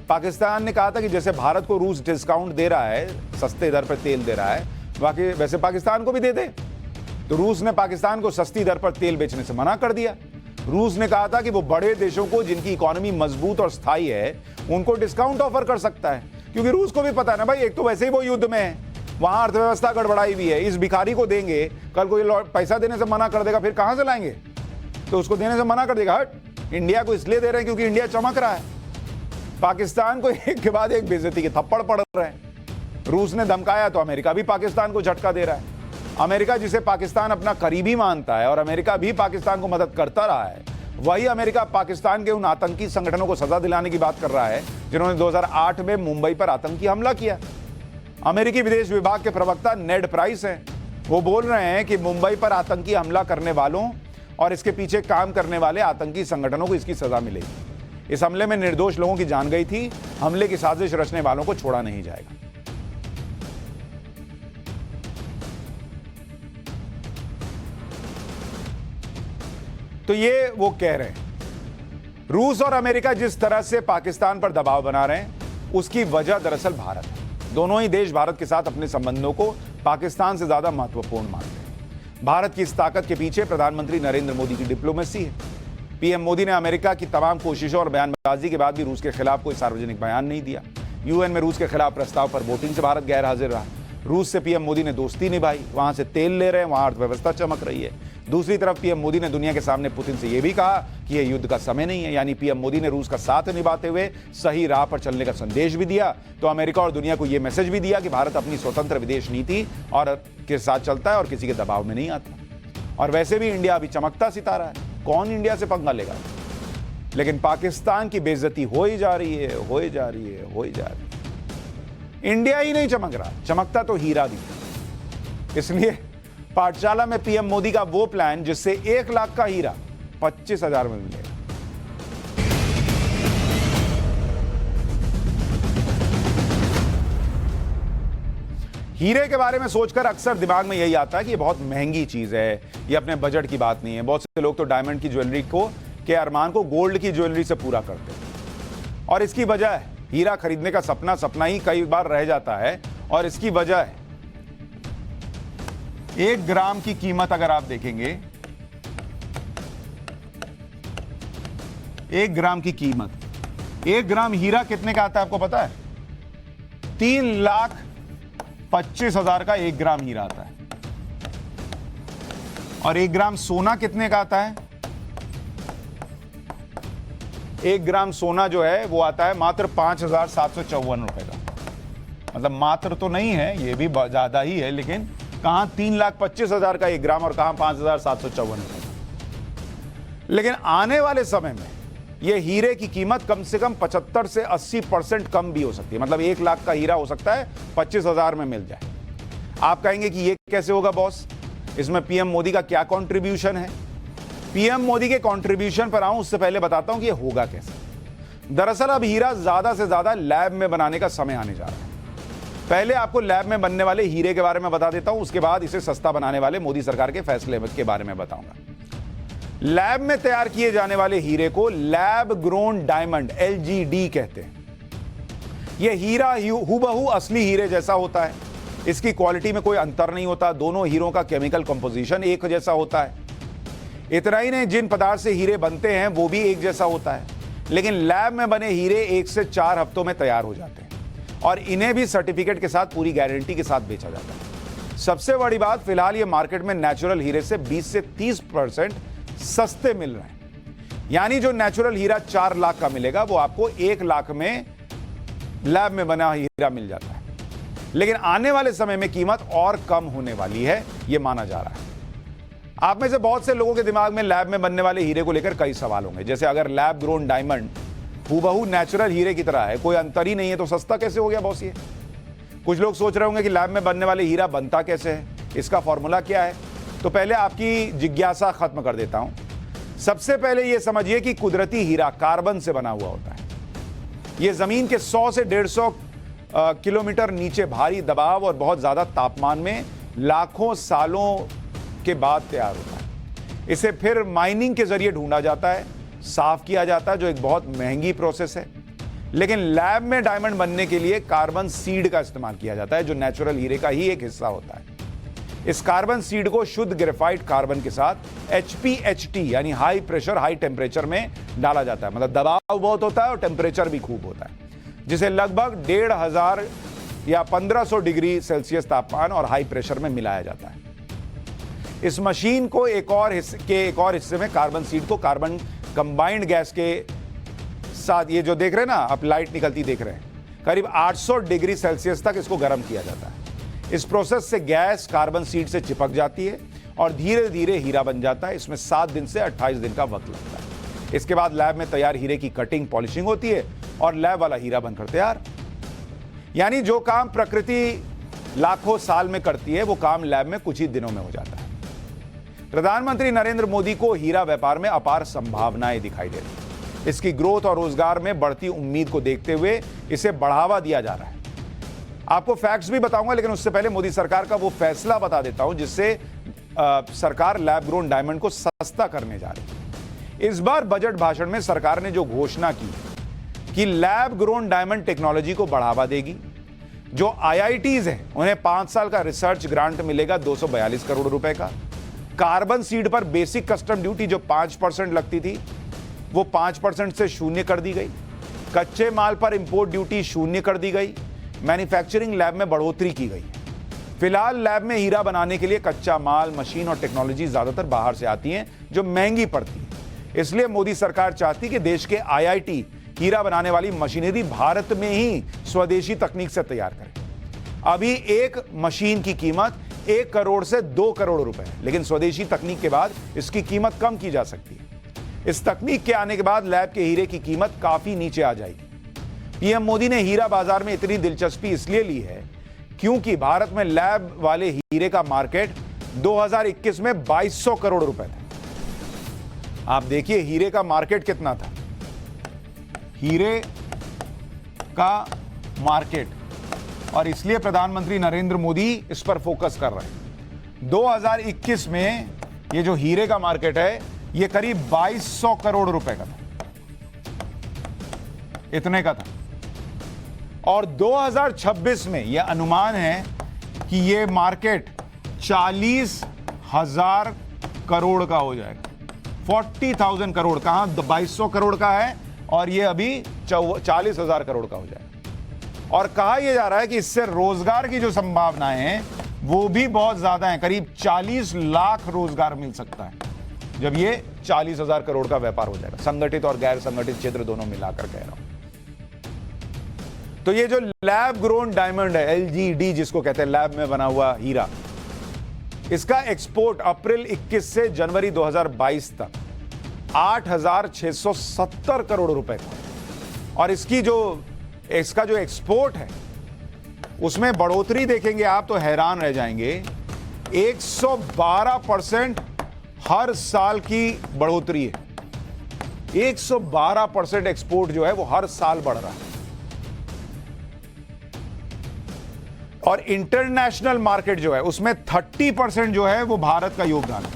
S1: पाकिस्तान ने कहा था कि जैसे भारत को रूस डिस्काउंट दे रहा है, सस्ते दर पर तेल दे रहा है, बाकी वैसे पाकिस्तान को भी दे दे। तो रूस ने पाकिस्तान को सस्ती दर पर तेल बेचने से मना कर दिया। रूस ने कहा था कि वो बड़े देशों को जिनकी इकोनॉमी मजबूत और स्थायी है उनको डिस्काउंट ऑफर कर सकता है, क्योंकि रूस को भी पता है ना भाई, एक तो वैसे ही वो युद्ध में है, वहां अर्थव्यवस्था गड़बड़ाई हुई है। इस भिखारी को देंगे, कल को ये पैसा देने से मना कर देगा, फिर कहां से लाएंगे? तो उसको देने से मना कर देगा। हट, इंडिया को इसलिए दे रहे हैं क्योंकि इंडिया चमक रहा है। पाकिस्तान को एक के बाद एक बेइज्जती के थप्पड़ पड़ रहे हैं। रूस ने धमकाया तो अमेरिका भी पाकिस्तान को झटका दे रहा है। अमेरिका जिसे पाकिस्तान अपना करीबी मानता है और अमेरिका भी पाकिस्तान को मदद करता रहा है, वही अमेरिका पाकिस्तान के उन आतंकी संगठनों को सजा दिलाने की बात कर रहा है जिन्होंने 2008 में मुंबई पर आतंकी हमला किया। अमेरिकी विदेश विभाग के प्रवक्ता नेड प्राइस हैं, वो बोल रहे हैं कि मुंबई पर आतंकी हमला करने वालों और इसके पीछे काम करने वाले आतंकी संगठनों को इसकी सजा मिलेगी। इस हमले में निर्दोष लोगों की जान गई थी, हमले की साजिश रचने वालों को छोड़ा नहीं जाएगा। तो ये वो कह रहे हैं। रूस और अमेरिका जिस तरह से पाकिस्तान पर दबाव बना रहे हैं उसकी वजह दरअसल भारत है। दोनों ही देश भारत के साथ अपने संबंधों को पाकिस्तान से ज्यादा महत्वपूर्ण मानते हैं। भारत की इस ताकत के पीछे प्रधानमंत्री नरेंद्र मोदी की डिप्लोमेसी है। पीएम मोदी ने अमेरिका की तमाम कोशिशों और बयानबाजी के बाद भी रूस के खिलाफ कोई सार्वजनिक बयान नहीं दिया। यूएन में रूस के खिलाफ प्रस्ताव पर वोटिंग से भारत गैर हाजिर रहा। रूस से पीएम मोदी ने दोस्ती निभाई, वहां से तेल ले रहे हैं, वहां अर्थव्यवस्था चमक रही है। दूसरी तरफ पीएम मोदी ने दुनिया के सामने पुतिन से यह भी कहा कि यह युद्ध का समय नहीं है। यानी पीएम मोदी ने रूस का साथ निभाते हुए सही राह पर चलने का संदेश भी दिया, तो अमेरिका और दुनिया को यह मैसेज भी दिया कि भारत अपनी स्वतंत्र विदेश नीति और के साथ चलता है और किसी के दबाव में नहीं आता। और वैसे भी इंडिया अभी चमकता सितारा है, कौन इंडिया से पंगा लेगा? लेकिन पाकिस्तान की बेइज्जती हो ही जा रही है, हो ही जा रही है, हो ही जा रही है। इंडिया ही नहीं चमक रहा, चमकता तो हीरा भी। इसलिए पाठशाला में पीएम मोदी का वो प्लान जिससे 1 लाख का हीरा 25,000 में मिलेगा। हीरे के बारे में सोचकर अक्सर दिमाग में यही आता है कि ये बहुत महंगी चीज है, ये अपने बजट की बात नहीं है। बहुत से लोग तो डायमंड की ज्वेलरी के अरमान को गोल्ड की ज्वेलरी से पूरा करते हैं। और इसकी वजह है, हीरा खरीदने का सपना ही कई बार रह जाता है। और इसकी वजह है 1 ग्राम की कीमत अगर आप देखेंगे, 1 ग्राम की कीमत, 1 ग्राम हीरा कितने का आता है आपको पता है? 3,25,000 का 1 ग्राम हीरा आता है। और 1 ग्राम सोना कितने का आता है? 1 ग्राम सोना जो है वो आता है मात्र 5,754 रुपए का। मतलब मात्र तो नहीं है, ये भी ज्यादा ही है, लेकिन कहां 3,25,000 का 1 ग्राम और कहां 5,754 रुपए। लेकिन आने वाले समय में ये हीरे की कीमत कम से कम 75 से 80% कम भी हो सकती है। मतलब 1 लाख का हीरा हो सकता है 25,000 में मिल जाए। आप कहेंगे कि ये कैसे होगा बॉस, इसमें पीएम मोदी का क्या कंट्रीब्यूशन है? पीएम मोदी के कंट्रीब्यूशन पर आऊं उससे पहले बताता हूं कि ये होगा कैसे। दरअसल अब हीरा ज्यादा से ज्यादा लैब में बनाने का समय आने जा रहा है। पहले आपको लैब में बनने वाले हीरे के बारे में बता देता हूं, उसके बाद इसे सस्ता बनाने वाले मोदी सरकार के फैसले के बारे में बताऊंगा। लैब में तैयार किए जाने वाले हीरे को लैब ग्रोन डायमंड LGD कहते हैं। यह हीरा हूबहू असली हीरे जैसा होता है। इसकी क्वालिटी में कोई अंतर नहीं होता। दोनों हीरों का केमिकल कंपोजिशन एक जैसा होता है। इतना ही नहीं, जिन पदार्थ से हीरे बनते हैं वो भी एक जैसा होता है। लेकिन लैब में बने हीरे 1 से 4 हफ्तों में तैयार हो जाते हैं और इन्हें भी सर्टिफिकेट के साथ पूरी गारंटी के साथ बेचा जाता है। सबसे बड़ी बात, फिलहाल ये मार्केट में नेचुरल हीरे से 20 से 30% सस्ते मिल रहे हैं। यानी जो नेचुरल हीरा 4 लाख का मिलेगा वो आपको 1 लाख में लैब में बना हीरा मिल जाता है। लेकिन आने वाले समय में कीमत और कम होने वाली है, यह माना जा रहा है। आप में से बहुत से लोगों के दिमाग में लैब में बनने वाले हीरे को लेकर कई सवाल होंगे, जैसे अगर लैब ग्रोन डायमंड हूबहू नेचुरल हीरे की तरह है, कोई अंतर ही नहीं है, तो सस्ता कैसे हो गया बॉस ये? कुछ लोग सोच रहे होंगे कि लैब में बनने वाले हीरा बनता कैसे है, इसका फॉर्मूला क्या है? तो पहले आपकी जिज्ञासा खत्म कर देता हूं। सबसे पहले यह समझिए कि कुदरती हीरा कार्बन से बना हुआ होता है। यह जमीन के 100 से 150 किलोमीटर नीचे भारी दबाव और बहुत ज्यादा तापमान में लाखों सालों के बाद तैयार होता है। इसे फिर माइनिंग के जरिए ढूंढा जाता है, साफ किया जाता है, जो एक बहुत महंगी प्रोसेस है। लेकिन लैब में डायमंड बनने के लिए कार्बन सीड का इस्तेमाल किया जाता है, जो नेचुरल हीरे का ही एक हिस्सा होता है। इस कार्बन सीड को शुद्ध ग्रेफाइट कार्बन के साथ HPHT यानी हाई प्रेशर हाई टेम्परेचर में डाला जाता है। मतलब दबाव बहुत होता है और टेम्परेचर भी खूब होता है, जिसे लगभग 1500 या 1500 डिग्री सेल्सियस तापमान और हाई प्रेशर में मिलाया जाता है। इस मशीन को एक और हिस्से में कार्बन सीड को कार्बन कंबाइंड गैस के साथ, ये जो देख रहे हैं ना आप, लाइट निकलती देख रहे हैं, करीब 800 डिग्री सेल्सियस तक इसको गर्म किया जाता है। इस प्रोसेस से गैस कार्बन सीड से चिपक जाती है और धीरे धीरे हीरा बन जाता है। इसमें 7 दिन से 28 दिन का वक्त लगता है। इसके बाद लैब में तैयार हीरे की कटिंग पॉलिशिंग होती है और लैब वाला हीरा बनकर तैयार। यानी जो काम प्रकृति लाखों साल में करती है वो काम लैब में कुछ ही दिनों में हो जाता है। प्रधानमंत्री नरेंद्र मोदी को हीरा व्यापार में अपार संभावनाएं दिखाई दे रही हैं। इसकी ग्रोथ और रोजगार में बढ़ती उम्मीद को देखते हुए इसे बढ़ावा दिया जा रहा है। आपको फैक्ट्स भी बताऊंगा, लेकिन उससे पहले मोदी सरकार का वो फैसला बता देता हूं जिससे सरकार लैब ग्रोन डायमंड को सस्ता करने जा रही है। इस बार बजट भाषण में सरकार ने जो घोषणा की कि लैब ग्रोन डायमंड टेक्नोलॉजी को बढ़ावा देगी। जो IITs हैं उन्हें 5 साल का रिसर्च ग्रांट मिलेगा 242 करोड़ रुपए का। कार्बन सीड पर बेसिक कस्टम ड्यूटी जो 5% लगती थी वो 5% से 0 कर दी गई। कच्चे माल पर इंपोर्ट ड्यूटी 0 कर दी गई। मैन्युफैक्चरिंग लैब में बढ़ोतरी की गई। फिलहाल लैब में हीरा बनाने के लिए कच्चा माल, मशीन और टेक्नोलॉजी ज्यादातर बाहर से आती हैं जो महंगी पड़ती है। इसलिए मोदी सरकार चाहती कि देश के IIT हीरा बनाने वाली मशीनरी भारत में ही स्वदेशी तकनीक से तैयार करें। अभी एक मशीन की कीमत 1 करोड़ से 2 करोड़ रुपए है, लेकिन स्वदेशी तकनीक के बाद इसकी कीमत कम की जा सकती है। इस तकनीक के आने के बाद लैब के हीरे की कीमत काफी नीचे आ जाएगी। पीएम मोदी ने हीरा बाजार में इतनी दिलचस्पी इसलिए ली है क्योंकि भारत में लैब वाले हीरे का मार्केट 2021 में 2200 करोड़ रुपए था। आप देखिए हीरे का मार्केट कितना था। हीरे का मार्केट, और इसलिए प्रधानमंत्री नरेंद्र मोदी इस पर फोकस कर रहे हैं। 2021 में ये जो हीरे का मार्केट है ये करीब 2200 करोड़ रुपए का था, इतने का था। और 2026 में यह अनुमान है कि यह मार्केट 40,000 करोड़ का हो जाएगा। 40,000 करोड़, कहां 2200 करोड़ का है और यह अभी 40,000 करोड़ का हो जाएगा। और कहा यह जा रहा है कि इससे रोजगार की जो संभावनाएं हैं वो भी बहुत ज्यादा हैं। करीब 40 लाख रोजगार मिल सकता है जब ये 40,000 करोड़ का व्यापार हो जाएगा। संगठित और गैर संगठित क्षेत्र दोनों मिलाकर कह रहा हूं। तो ये जो लैब ग्रोन डायमंड है, LGD जिसको कहते हैं, लैब में बना हुआ हीरा, इसका एक्सपोर्ट अप्रैल 21 से जनवरी 2022 तक 8,670 करोड़ रुपए का। और इसका जो एक्सपोर्ट है उसमें बढ़ोतरी देखेंगे आप तो हैरान रह जाएंगे। 112% हर साल की बढ़ोतरी है। 112% एक्सपोर्ट जो है वो हर साल बढ़ रहा है। और इंटरनेशनल मार्केट जो है उसमें 30% जो है वो भारत का योगदान है।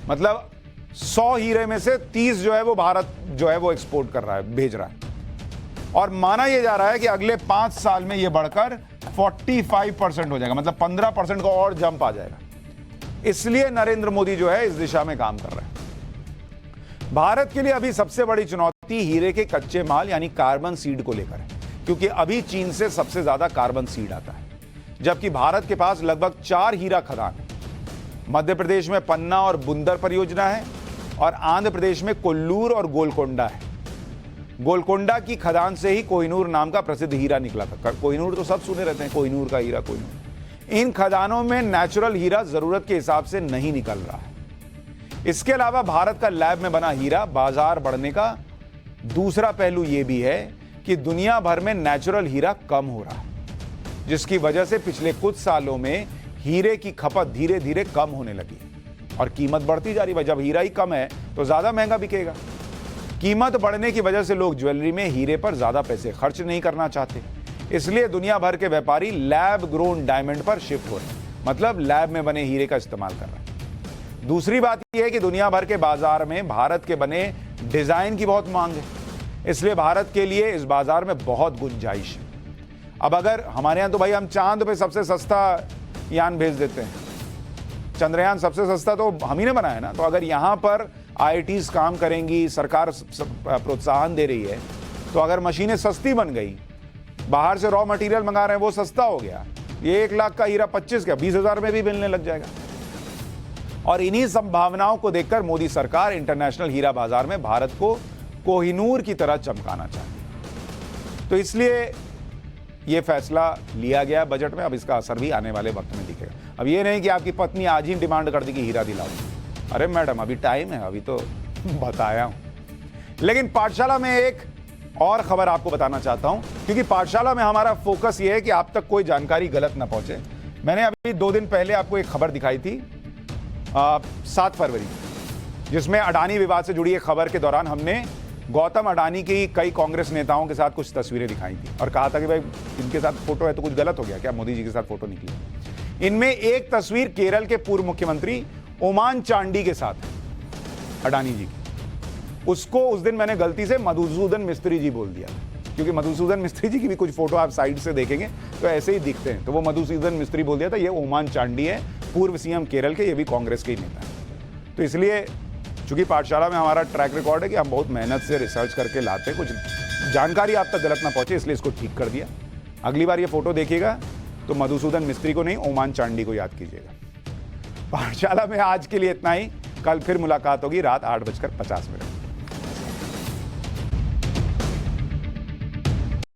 S1: मतलब 100 हीरे में से 30 जो है वो भारत जो है वो एक्सपोर्ट कर रहा है, भेज रहा है। और माना यह जा रहा है कि अगले 5 साल में यह बढ़कर 45% हो जाएगा, मतलब 15% का और जंप आ जाएगा। इसलिए नरेंद्र मोदी जो है इस दिशा में काम कर रहे हैं। भारत के लिए अभी सबसे बड़ी चुनौती हीरे के कच्चे माल यानी कार्बन सीड को लेकर है, क्योंकि अभी चीन से सबसे ज्यादा कार्बन सीड आता है, जबकि भारत के पास लगभग 4 हीरा खदान है। मध्य प्रदेश में पन्ना और बुंदर परियोजना है और आंध्र प्रदेश में कोल्लूर और गोलकोंडा है। गोलकोंडा की खदान से ही कोहिनूर नाम का प्रसिद्ध हीरा निकला था। कोहिनूर तो सब सुने रहते हैं, कोहिनूर का हीरा, कोहिनूर। इन खदानों में नेचुरल हीरा जरूरत के हिसाब से नहीं निकल रहा है। इसके अलावा भारत का लैब में बना हीरा बाजार बढ़ने का दूसरा पहलू यह भी है कि दुनिया भर में नेचुरल हीरा कम हो रहा है, जिसकी वजह से पिछले कुछ सालों में हीरे की खपत धीरे धीरे कम होने लगी और कीमत बढ़ती जा रही है। जब हीरा ही कम है तो ज्यादा महंगा बिकेगा। कीमत बढ़ने की वजह से लोग ज्वेलरी में हीरे पर ज्यादा पैसे खर्च नहीं करना चाहते, इसलिए दुनिया भर के व्यापारी लैब ग्रोन डायमंड पर शिफ्ट हो रहे हैं, मतलब लैब में बने हीरे का इस्तेमाल कर रहे हैं। दूसरी बात यह है कि दुनिया भर के बाजार में भारत के बने डिजाइन की बहुत मांग है, इसलिए भारत के लिए इस बाजार में बहुत गुंजाइश है। अब अगर हमारे यहां तो भाई हम चांद पे सबसे सस्ता यान भेज देते हैं, चंद्रयान सबसे सस्ता तो हम ही ने बनाया ना। तो अगर यहां पर IITs काम करेंगी, सरकार प्रोत्साहन दे रही है, तो अगर मशीनें सस्ती बन गई, बाहर से रॉ मटेरियल मंगा रहे हैं वो सस्ता हो गया, ये 1 लाख का हीरा 25 का 20,000 में भी मिलने लग जाएगा। और इन्हीं संभावनाओं को देखकर मोदी सरकार इंटरनेशनल हीरा बाजार में भारत को कोहिनूर की तरह चमकाना चाहती है। तो इसलिए यह फैसला लिया गया बजट में। अब इसका असर भी आने वाले वक्त में दिखेगा। अब ये नहीं कि आपकी पत्नी आज ही डिमांड कर दी कि हीरा दिलाओ। अरे मैडम अभी टाइम है, अभी तो बताया हूं। लेकिन पाठशाला में एक और खबर आपको बताना चाहता हूं, क्योंकि पाठशाला में हमारा फोकस यह है कि आप तक कोई जानकारी गलत ना पहुंचे। मैंने अभी 2 दिन पहले आपको एक खबर दिखाई थी 7 फरवरी, जिसमें अडानी विवाद से जुड़ी एक खबर के दौरान हमने गौतम अडानी की कई कांग्रेस नेताओं के साथ कुछ तस्वीरें दिखाई थी और कहा था कि भाई इनके साथ फोटो है तो कुछ गलत हो गया क्या, मोदी जी के साथ फोटो निकली। इनमें एक तस्वीर केरल के पूर्व मुख्यमंत्री ओमान चांडी के साथ है, अडानी जी की। उसको उस दिन मैंने गलती से मधुसूदन मिस्त्री जी बोल दिया, क्योंकि मधुसूदन मिस्त्री जी की भी कुछ फोटो आप साइड से देखेंगे तो ऐसे ही दिखते हैं, तो वो मधुसूदन मिस्त्री बोल दिया था। ये ओमान चांडी है, पूर्व सीएम केरल के, ये भी कांग्रेस के ही नेता है। तो इसलिए चूंकि पाठशाला में हमारा ट्रैक रिकॉर्ड है कि हम बहुत मेहनत से रिसर्च करके लाते हैं, कुछ जानकारी आप तक गलत ना पहुंचे, इसलिए इसको ठीक कर दिया। अगली बार ये फोटो देखिएगा तो मधुसूदन मिस्त्री को नहीं, ओमान चांडी को याद कीजिएगा। पाठशाला में आज के लिए इतना ही। कल फिर मुलाकात होगी रात 8:50।